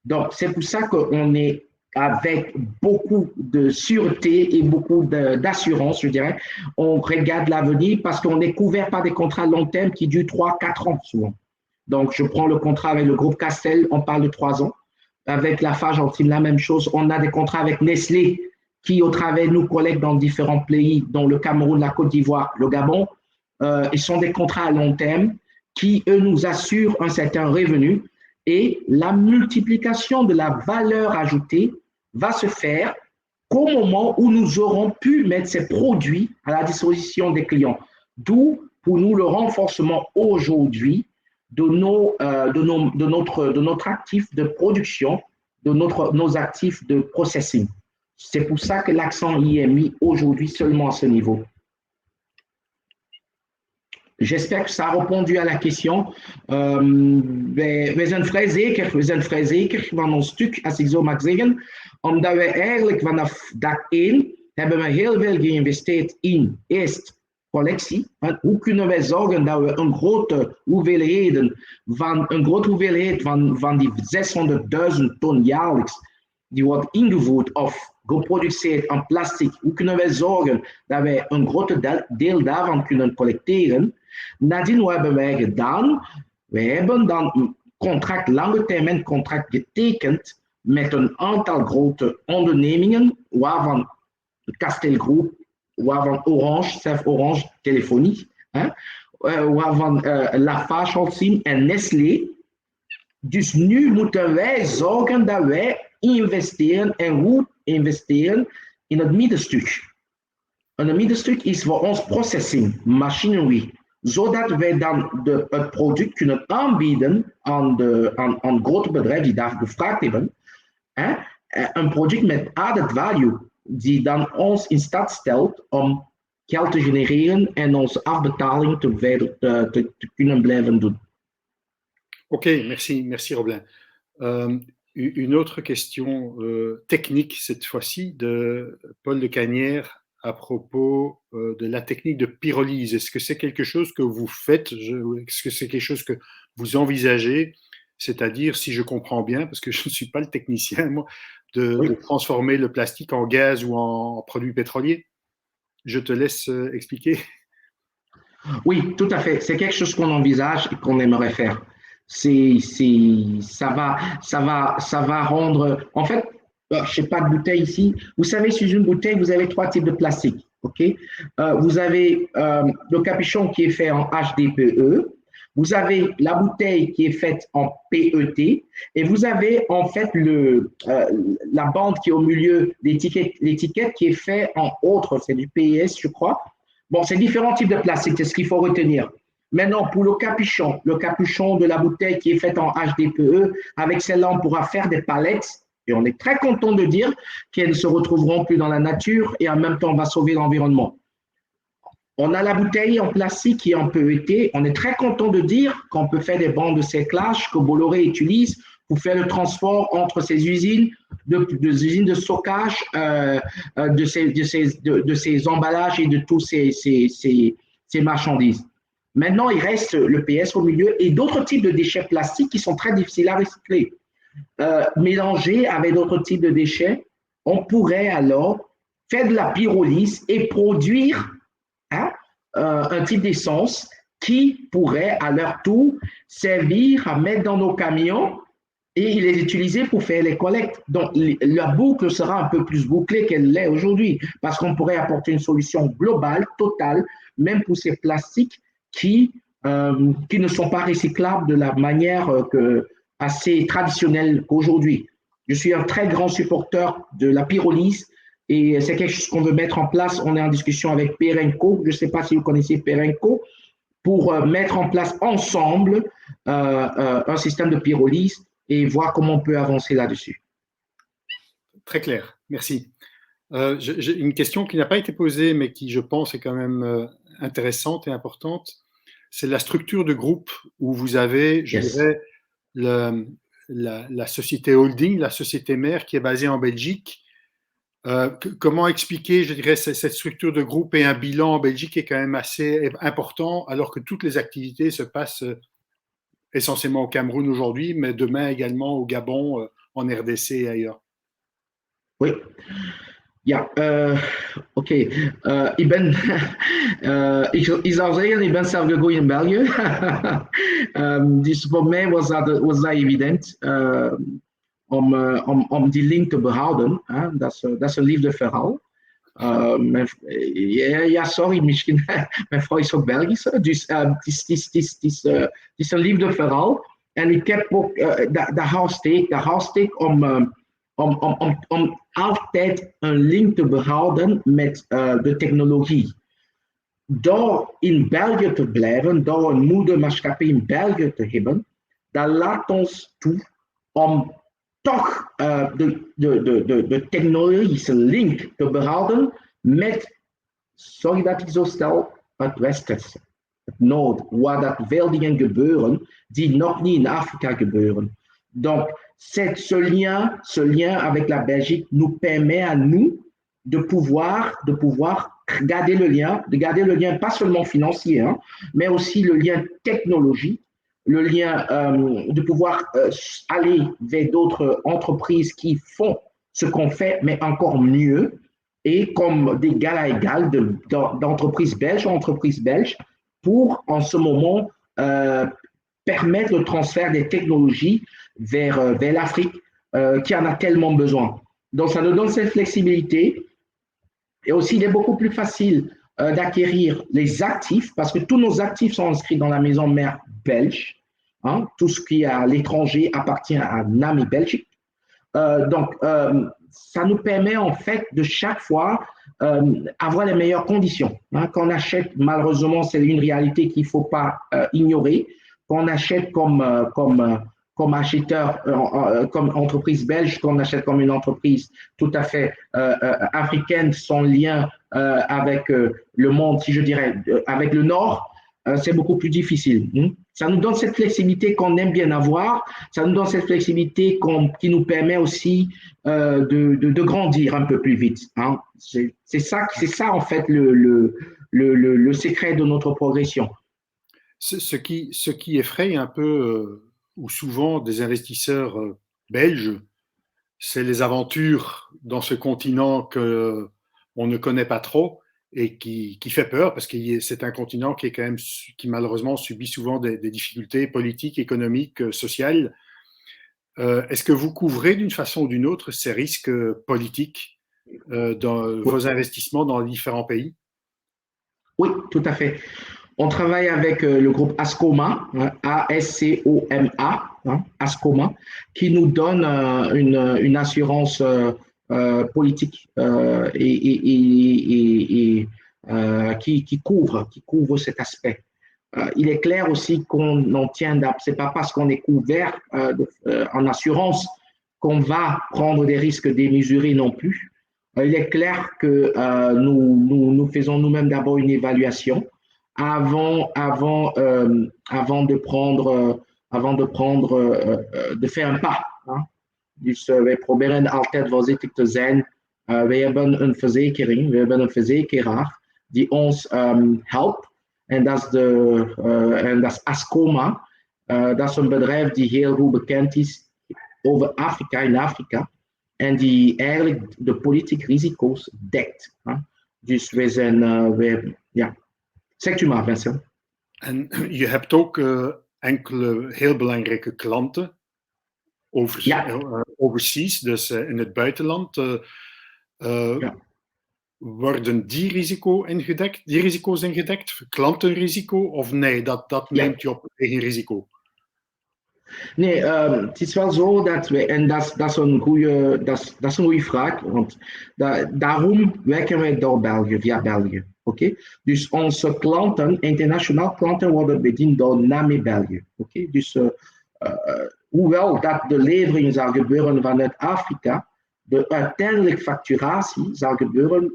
Donc, c'est pour ça qu'on est avec beaucoup de sûreté et beaucoup d'assurance, je dirais. On regarde l'avenir parce qu'on est couvert par des contrats long terme qui durent 3-4 ans souvent. Donc, je prends le contrat avec le groupe Castel, on parle de 3 ans. Avec Lafarge, on signe la même chose. On a des contrats avec Nestlé qui, au travers, nous collecte dans différents pays, dont le Cameroun, la Côte d'Ivoire, le Gabon. Ils sont des contrats à long terme qui, eux, nous assurent un certain revenu et la multiplication de la valeur ajoutée va se faire qu'au moment où nous aurons pu mettre ces produits à la disposition des clients. D'où, pour nous, le renforcement aujourd'hui de notre actif de production, de nos actifs de processing. C'est pour ça que l'accent y est mis aujourd'hui seulement à ce niveau. J'espère que ça a répondu à la question. We zijn vrij zeker van ons stuk, als ik zo mag zeggen, omdat we eigenlijk vanaf dag 1 hebben we heel veel geïnvesteerd in eerst collectie. Hoe kunnen wij zorgen dat we een grote hoeveelheid van die 600.000 ton jaarlijks die wordt ingevoerd of geproduceerd aan plastic, hoe kunnen wij zorgen dat wij een groot deel daarvan kunnen collecteren? Nadien, wat hebben wij gedaan? Wij hebben dan een contract, lange termijn contract getekend met een aantal grote ondernemingen, waarvan de Kastelgroep, waarvan Orange, zelf Orange Telefonie, waarvan Lafarge en Nestlé. Dus nu moeten wij zorgen dat wij investeren en goed investeren in het middenstuk. En het middenstuk is voor ons processing, machinery, zodat wij dan het product kunnen aanbieden aan grote bedrijven die daar gevraagd hebben. Een product met added value, die dan ons in staat stelt om geld te genereren en onze afbetaling te kunnen blijven doen. Ok, merci Roblain. Une autre question technique cette fois-ci de Paul de Canière à propos de la technique de pyrolyse. Est-ce que c'est quelque chose que vous faites? Est-ce que c'est quelque chose que vous envisagez? C'est-à-dire, si je comprends bien, parce que je ne suis pas le technicien, moi, de transformer le plastique en gaz ou en produit pétrolier? Je te laisse expliquer. Oui, tout à fait. C'est quelque chose qu'on envisage et qu'on aimerait faire. Ça va rendre. En fait, je n'ai pas de bouteille ici. Vous savez, sur une bouteille, vous avez 3 types de plastique. Okay? Vous avez le capuchon qui est fait en HDPE. Vous avez la bouteille qui est faite en PET. Et vous avez en fait la bande qui est au milieu, l'étiquette qui est faite en autre. C'est du PES, je crois. Bon, c'est différents types de plastique. C'est ce qu'il faut retenir. Maintenant, pour le capuchon de la bouteille qui est fait en HDPE, avec celle-là, on pourra faire des palettes. Et on est très content de dire qu'elles ne se retrouveront plus dans la nature et en même temps, on va sauver l'environnement. On a la bouteille en plastique qui est en PET. On est très content de dire qu'on peut faire des bandes de cerclage que Bolloré utilise pour faire le transport entre ces usines de stockage de ces emballages et de tous ces marchandises. Maintenant, il reste le PS au milieu et d'autres types de déchets plastiques qui sont très difficiles à recycler. Mélangés avec d'autres types de déchets, on pourrait alors faire de la pyrolyse et produire un type d'essence qui pourrait à leur tour servir à mettre dans nos camions et les utiliser pour faire les collectes. Donc, la boucle sera un peu plus bouclée qu'elle l'est aujourd'hui parce qu'on pourrait apporter une solution globale, totale, même pour ces plastiques qui ne sont pas recyclables de la manière assez traditionnelle qu'aujourd'hui. Je suis un très grand supporter de la pyrolyse et c'est quelque chose qu'on veut mettre en place. On est en discussion avec Perenco, je ne sais pas si vous connaissez Perenco, pour mettre en place ensemble un système de pyrolyse et voir comment on peut avancer là-dessus. Très clair, merci. J'ai une question qui n'a pas été posée, mais qui, je pense, est quand même intéressante et importante. C'est la structure de groupe où vous avez, je dirais, la société holding, la société mère qui est basée en Belgique. Comment expliquer, je dirais, cette structure de groupe et un bilan en Belgique qui est quand même assez important, alors que toutes les activités se passent essentiellement au Cameroun aujourd'hui, mais demain également au Gabon, en RDC et ailleurs. Oui. Ja, oké. Ik zou zeggen, ik ben zelf gegroeid in België. Dus voor mij was dat evident om die link te behouden. Dat is een liefdeverhaal. Ja, sorry, misschien, mijn vrouw is ook Belgisch, dus het is een liefdeverhaal. En ik heb ook de houtsteek om altijd een link te behouden met de technologie. Door in België te blijven, door een moedermaatschappij in België te hebben, dat laat ons toe om toch de technologische link te behouden met, sorry dat ik zo stel, het Westerse, het Noord, waar dat veel dingen gebeuren die nog niet in Afrika gebeuren. Donc, ce lien avec la Belgique nous permet à nous de pouvoir garder le lien pas seulement financier, hein, mais aussi le lien technologique, le lien de pouvoir aller vers d'autres entreprises qui font ce qu'on fait, mais encore mieux, et comme d'égal à égal d'entreprise belge en entreprise belge, pour en ce moment permettre le transfert des technologies vers l'Afrique qui en a tellement besoin. Donc ça nous donne cette flexibilité. Et aussi, il est beaucoup plus facile d'acquérir les actifs parce que tous nos actifs sont inscrits dans la maison mère belge. Hein, tout ce qui est à l'étranger appartient à NAMé Belgique. Donc, ça nous permet en fait de chaque fois avoir les meilleures conditions. Hein. Quand on achète, malheureusement, c'est une réalité qu'il ne faut pas ignorer. Quand on achète comme acheteur, comme entreprise belge, qu'on achète comme une entreprise tout à fait africaine, sans lien avec le monde, si je dirais, avec le Nord, c'est beaucoup plus difficile. Ça nous donne cette flexibilité qu'on aime bien avoir, ça nous donne cette flexibilité qui nous permet aussi de grandir un peu plus vite. Hein. C'est ça en fait le secret de notre progression. Ce qui effraie un peu ou souvent des investisseurs belges, c'est les aventures dans ce continent que on ne connaît pas trop et qui fait peur parce que c'est un continent qui malheureusement subit souvent des difficultés politiques, économiques, sociales. Est-ce que vous couvrez d'une façon ou d'une autre ces risques politiques dans vos investissements dans les différents pays? Oui, tout à fait. On travaille avec le groupe Ascoma, A-S-C-O-M-A, Ascoma, qui nous donne une assurance politique et qui couvre cet aspect. Il est clair aussi qu'on en tient, c'est pas parce qu'on est couvert en assurance qu'on va prendre des risques démesurés non plus. Il est clair que nous faisons nous-mêmes d'abord une évaluation avant de faire een pas. Dus wij proberen altijd voorzichtig te zijn. Wij hebben een verzekering, we hebben een verzekeraar die ons helpt. En dat is Ascoma. Dat is een bedrijf die heel goed bekend is over Afrika, in Afrika. En die eigenlijk de politieke risico's dekt. Dus wij zijn, ja. Zegt u maar, Vincent. En je hebt ook enkele heel belangrijke klanten overseas, dus in het buitenland. Worden die risico's ingedekt? Klantenrisico of nee, dat neemt je op eigen risico? Nee, het is wel zo dat wij, en dat is een goede vraag, want daarom werken wij door België, via België. Okay? Dus onze klanten, internationale klanten, worden bediend door NAMé België. Okay? Dus hoewel dat de levering zal gebeuren vanuit Afrika, de uiteindelijke facturatie zal gebeuren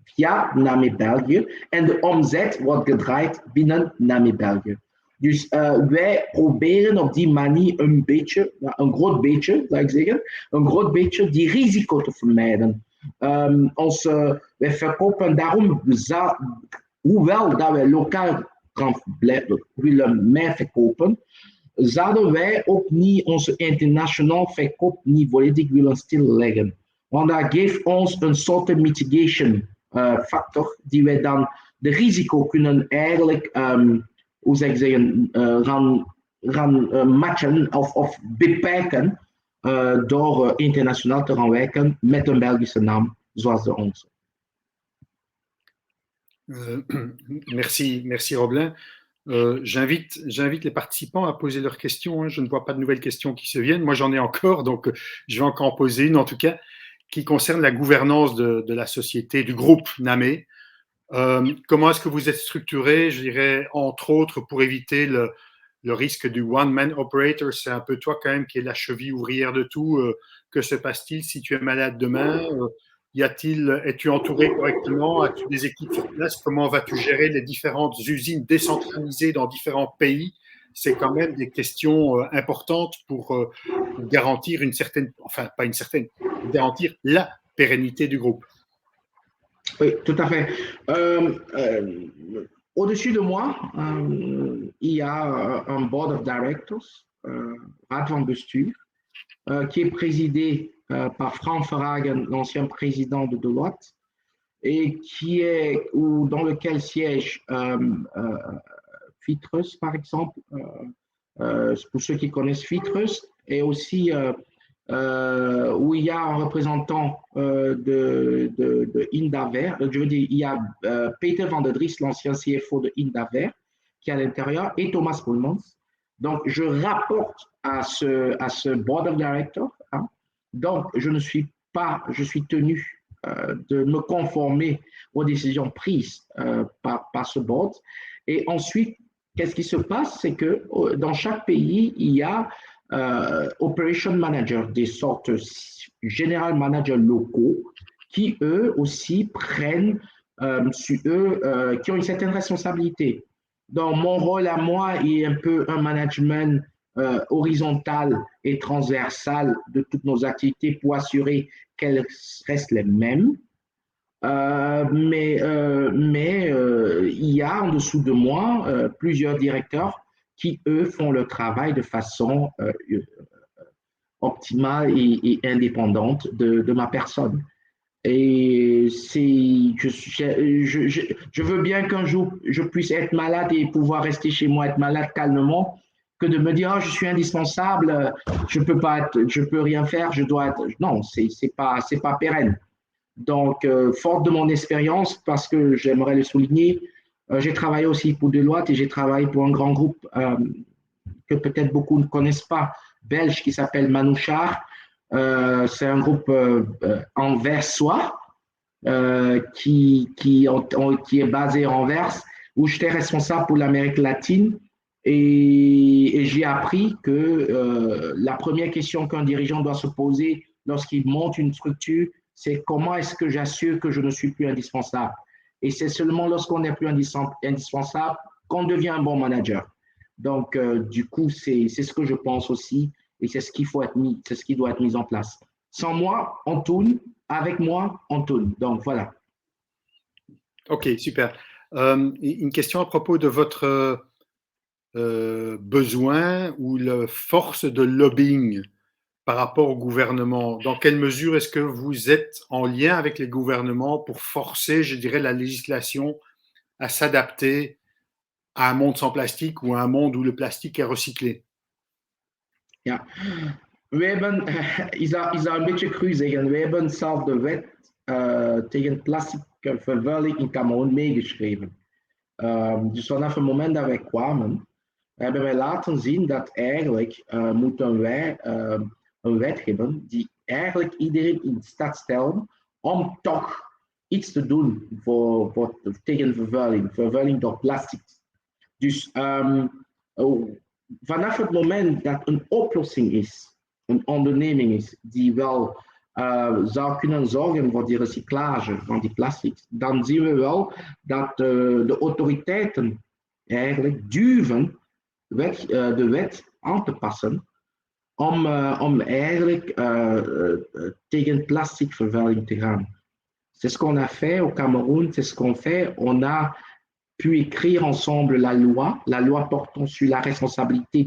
via NAMé België en de omzet wordt gedraaid binnen NAMé België. Dus wij proberen op die manier een groot beetje, zou ik zeggen, een groot beetje die risico te vermijden. Wij verkopen daarom, hoewel dat wij lokaal willen meer verkopen, zouden wij ook niet onze internationaal verkoop niet volledig willen stilleggen. Want dat geeft ons een soort mitigation factor, die wij dan de risico kunnen eigenlijk, hoe zou ik zeggen, gaan matchen of beperken door internationaal te gaan werken met een Belgische naam zoals de onze. Euh, merci Roblain. J'invite les participants à poser leurs questions, hein. Je ne vois pas de nouvelles questions qui se viennent. Moi, j'en ai encore, donc je vais encore en poser une, en tout cas, qui concerne la gouvernance de la société, du groupe Namé. Comment est-ce que vous êtes structuré, je dirais, entre autres, pour éviter le risque du one-man operator? C'est un peu toi quand même qui est la cheville ouvrière de tout. Que se passe-t-il si tu es malade demain? Es-tu entouré correctement? As-tu des équipes sur place? Comment vas-tu gérer les différentes usines décentralisées dans différents pays? C'est quand même des questions importantes pour garantir une certaine, enfin pas une certaine, pour garantir la pérennité du groupe. Oui, tout à fait. Au-dessus de moi, il y a un board of directors, raad van bestuur, qui est présidé par Frank Verhagen, l'ancien président de Deloitte, et dans lequel siège Fitrust, par exemple, pour ceux qui connaissent Fitrust, et aussi où il y a un représentant de Indaver. Je veux dire, il y a Peter van der Dries, l'ancien CFO de Indaver, qui est à l'intérieur, et Thomas Poelmans. Donc, je rapporte à ce board of directors. Hein. Donc, je suis tenu de me conformer aux décisions prises par ce board. Et ensuite, qu'est-ce qui se passe? C'est que dans chaque pays, il y a operation manager, des sortes general managers locaux qui eux aussi prennent sur eux, qui ont une certaine responsabilité. Donc mon rôle à moi est un peu un management horizontal et transversal de toutes nos activités pour assurer qu'elles restent les mêmes. Il y a en dessous de moi plusieurs directeurs qui, eux, font le travail de façon optimale et indépendante de ma personne. Et je veux bien qu'un jour je puisse être malade et pouvoir rester chez moi, être malade calmement, que de me dire, oh, je suis indispensable, je peux rien faire, je dois être. Non, c'est pas pérenne. Donc, forte de mon expérience, parce que j'aimerais le souligner, j'ai travaillé aussi pour Deloitte et j'ai travaillé pour un grand groupe que peut-être beaucoup ne connaissent pas, belge, qui s'appelle Manouchar. C'est un groupe anversois qui est basé à Anvers, où j'étais responsable pour l'Amérique latine. Et j'ai appris que la première question qu'un dirigeant doit se poser lorsqu'il monte une structure, c'est comment est-ce que j'assure que je ne suis plus indispensable. Et c'est seulement lorsqu'on n'est plus indispensable qu'on devient un bon manager. Donc, du coup, c'est ce que je pense aussi, et c'est ce qui doit être mis en place. Sans moi, on tourne. Avec moi, on tourne. Donc, voilà. Ok, super. Une question à propos de votre besoin ou la force de lobbying par rapport au gouvernement. Dans quelle mesure est-ce que vous êtes en lien avec les gouvernements pour forcer, je dirais, la législation à s'adapter à un monde sans plastique ou à un monde où le plastique est recyclé? Ja. We hebben, is dat een beetje cru zeggen, we hebben zelf de wet tegen plastic vervuiling in Cameroen meegeschreven. Dus vanaf het moment dat wij kwamen, hebben wij laten zien dat eigenlijk moeten wij een wet hebben die eigenlijk iedereen in staat stellen om toch iets te doen tegen vervuiling door plastic. Dus vanaf het moment dat een oplossing is, een onderneming is die wel zou kunnen zorgen voor die recyclage van die plastic, dan zien we wel dat de autoriteiten eigenlijk durven de wet aan te passen om eigenlijk tegen plasticvervuiling te gaan. C'est ce qu'on a fait au Cameroun, c'est ce qu'on fait. On a pu écrire ensemble la loi portant sur la responsabilité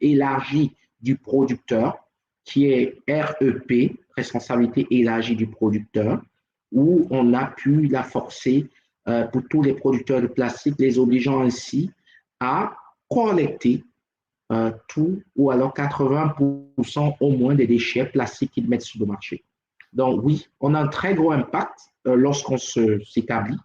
élargie du producteur, qui est REP, responsabilité élargie du producteur, où on a pu la forcer pour tous les producteurs de plastique, les obligeant ainsi à collecter tout ou alors 80% au moins des déchets plastiques qu'ils mettent sur le marché. Donc oui, on a un très gros impact lorsqu'on s'établit.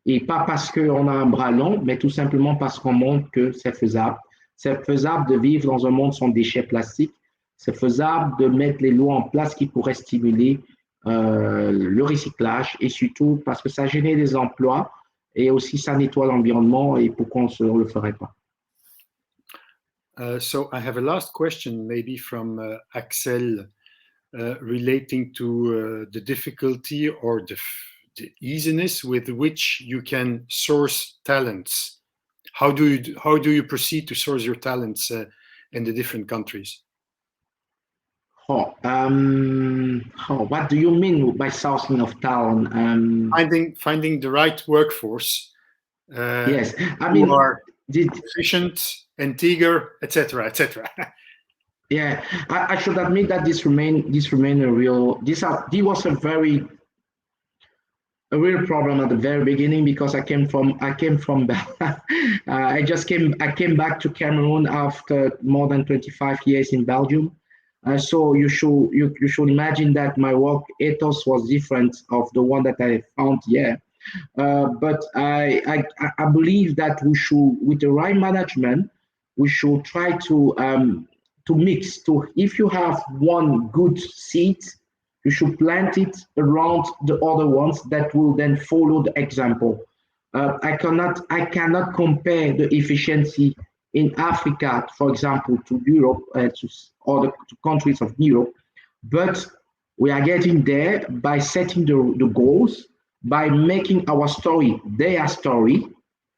Et pas parce qu'on a un bras long, mais tout simplement parce qu'on montre que c'est faisable. C'est faisable de vivre dans un monde sans déchets plastiques. C'est faisable de mettre les lois en place qui pourraient stimuler le recyclage et surtout parce que ça génère des emplois et aussi ça nettoie l'environnement et pourquoi on ne le ferait pas. So I have a last question maybe from Axel relating to the difficulty or the easiness with which you can source talents. How do you proceed to source your talents in the different countries? What do you mean by sourcing of talent? Finding the right workforce. Yes, I who mean, are efficient, integer, etc., etc. Yeah, I should admit that this remain a real. This was a real problem at the very beginning because I came from I came back to Cameroon after more than 25 years in Belgium. So you should imagine that my work ethos was different of the one that I found here. But I believe that we should, with the right management, we should try to mix. To if you have one good seed, you should plant it around the other ones that will then follow the example. I cannot compare the efficiency in Africa, for example, to Europe, to other countries of Europe, but we are getting there by setting the goals, by making our story their story,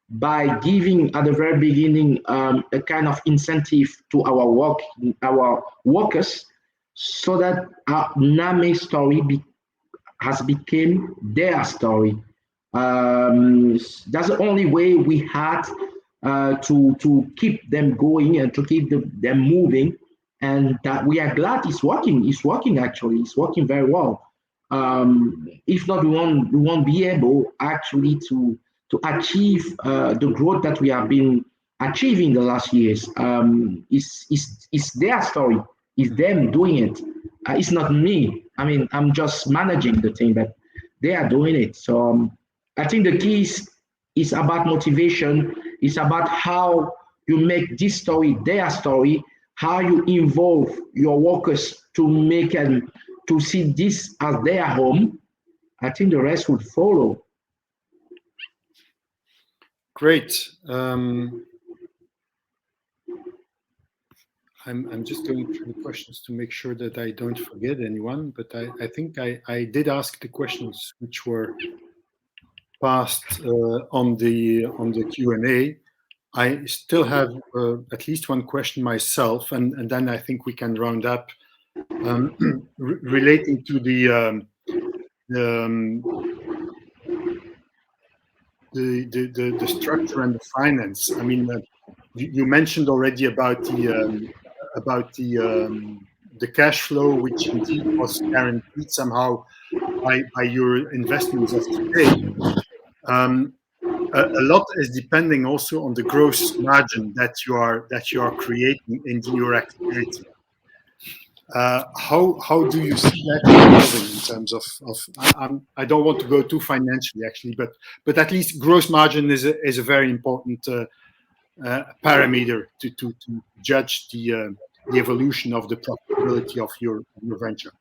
by giving at the very beginning a kind of incentive to our workers, so that our NAME story has become their story. That's the only way we had to keep them going and to keep them moving, and that we are glad it's working. It's working actually. It's working very well. If not, we won't be able actually to achieve the growth that we have been achieving the last years. It's their story. It's them doing it. It's not me. I mean, I'm just managing the thing, but they are doing it. So I think the key is about motivation. It's about how you make this story their story, how you involve your workers to make and to see this as their home. I think the rest would follow. Great. I'm just going through the questions to make sure that I don't forget anyone, but I think I did ask the questions which were passed on the Q&A. I still have at least one question myself, and then I think we can round up relating to the structure and the finance. I mean, you mentioned already about the cash flow, which indeed was guaranteed somehow by your investments of today. A lot is depending also on the gross margin that you are creating in your activity. How do you see that evolving in terms of I don't want to go too financially actually, but at least gross margin is a very important parameter to judge the evolution of the profitability of your venture.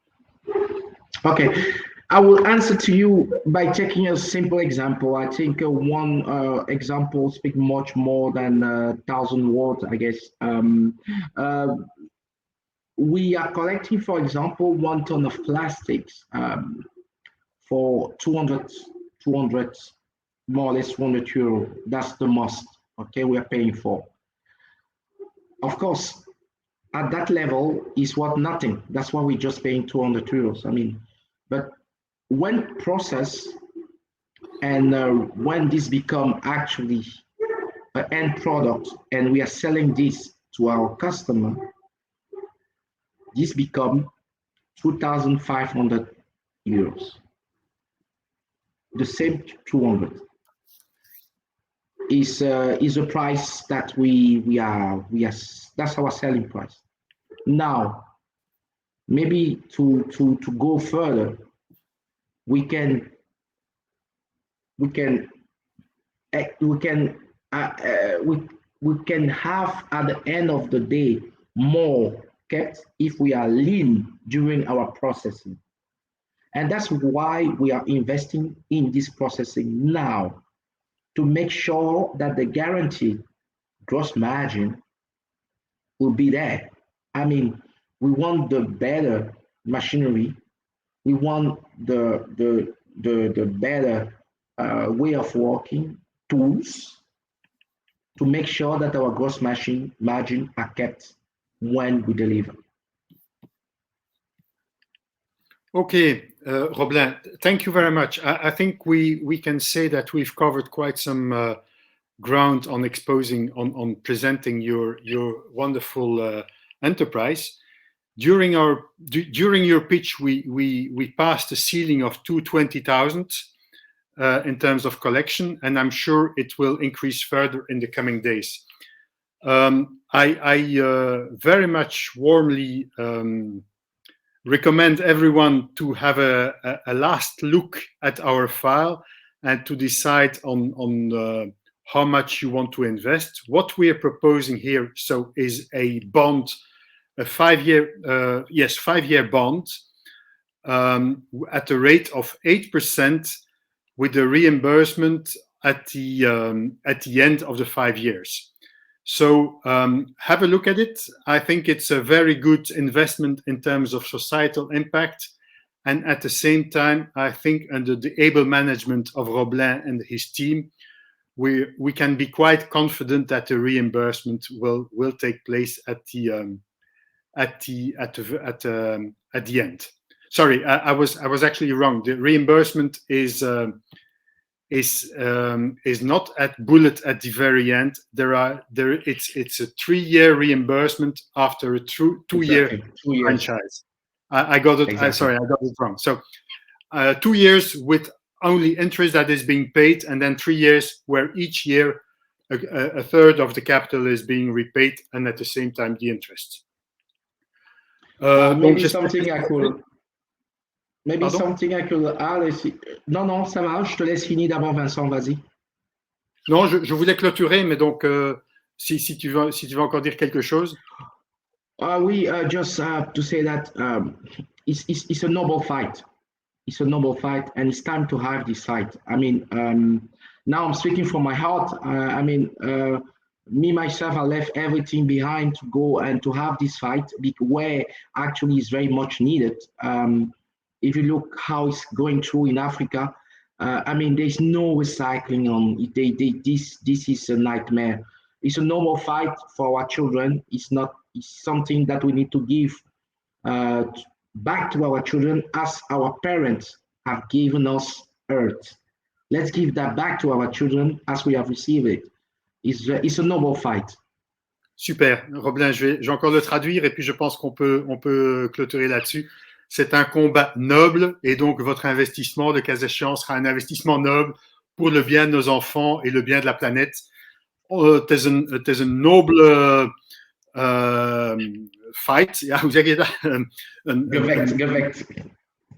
Okay, I will answer to you by taking a simple example. I think one example speaks much more than 1,000 words, I guess. We are collecting, for example, 1 ton of plastics for 200, more or less 200 euro. That's the most, okay, we are paying for. Of course, at that level is what nothing. That's why we're just paying 200 euros. I mean, but when processed and when this become actually an end product and we are selling this to our customer, this become 2,500 euros. The same 200 is a price that we are that's our selling price. Now, maybe to go further, we can we can we can have at the end of the day more kept if we are lean during our processing. And that's why we are investing in this processing now, to make sure that the guaranteed gross margin will be there. I mean, we want the better machinery, we want the better way of working, tools, to make sure that our gross margin are kept when we deliver. Okay, Roblain, thank you very much. I think we can say that we've covered quite some ground on exposing, on presenting your wonderful enterprise. During your pitch, we passed the ceiling of 220,000 in terms of collection, and I'm sure it will increase further in the coming days. I very much warmly recommend everyone to have a last look at our file and to decide on how much you want to invest. What we are proposing here is a bond, a 5-year bond at a rate of 8% with the reimbursement at the end of the 5 years. So have a look at it. I think it's a very good investment in terms of societal impact. And at the same time, I think under the able management of Roblain and his team, we can be quite confident that the reimbursement will take place at the end. Sorry, I was actually wrong. The reimbursement is not at bullet at the very end. It's a 3-year reimbursement after a 2-year franchise. I got it. Exactly. Sorry, I got it wrong. So 2 years with only interest that is being paid, and then 3 years where each year a third of the capital is being repaid, and at the same time the interest. Maybe something I could. Maybe something I could add. Non, ça va, je te laisse finir d'abord, Vincent, vas-y. Non, je voulais clôturer, mais donc, si tu veux encore dire quelque chose. Oui, just to say that it's a noble fight. It's a noble fight, and it's time to have this fight. I mean, now I'm speaking from my heart. I mean, me, myself, I left everything behind to go and to have this fight, where actually is very much needed. If you look how it's going through in Africa, I mean, there's no recycling on it. This is a nightmare. It's a normal fight for our children. It's something that we need to give back to our children as our parents have given us Earth. Let's give that back to our children as we have received it. It's a noble fight. Super, Roblain, je vais encore le traduire et puis je pense qu'on peut clôturer là-dessus. C'est un combat noble et donc votre investissement, de cas échéant, sera un investissement noble pour le bien de nos enfants et le bien de la planète. Het is een nobele fight. Ja, hoe zeg je dat? Gevecht.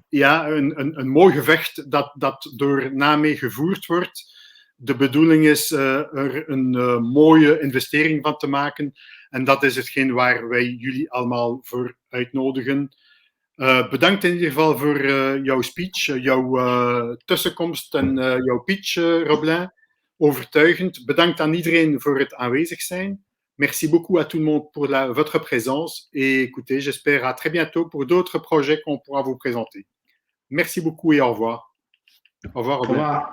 Ja, een mooi gevecht dat door NAME gevoerd wordt. De bedoeling is er een mooie investering van te maken. En dat is hetgeen waar wij jullie allemaal voor uitnodigen. Bedankt in ieder geval voor jouw speech, jouw tussenkomst en jouw pitch, Roblain. Overtuigend. Bedankt aan iedereen voor het aanwezig zijn. Merci beaucoup à tout le monde pour votre présence. Et écoutez, j'espère à très bientôt pour d'autres projets qu'on pourra vous présenter. Merci beaucoup et au revoir. Au revoir, Roblain.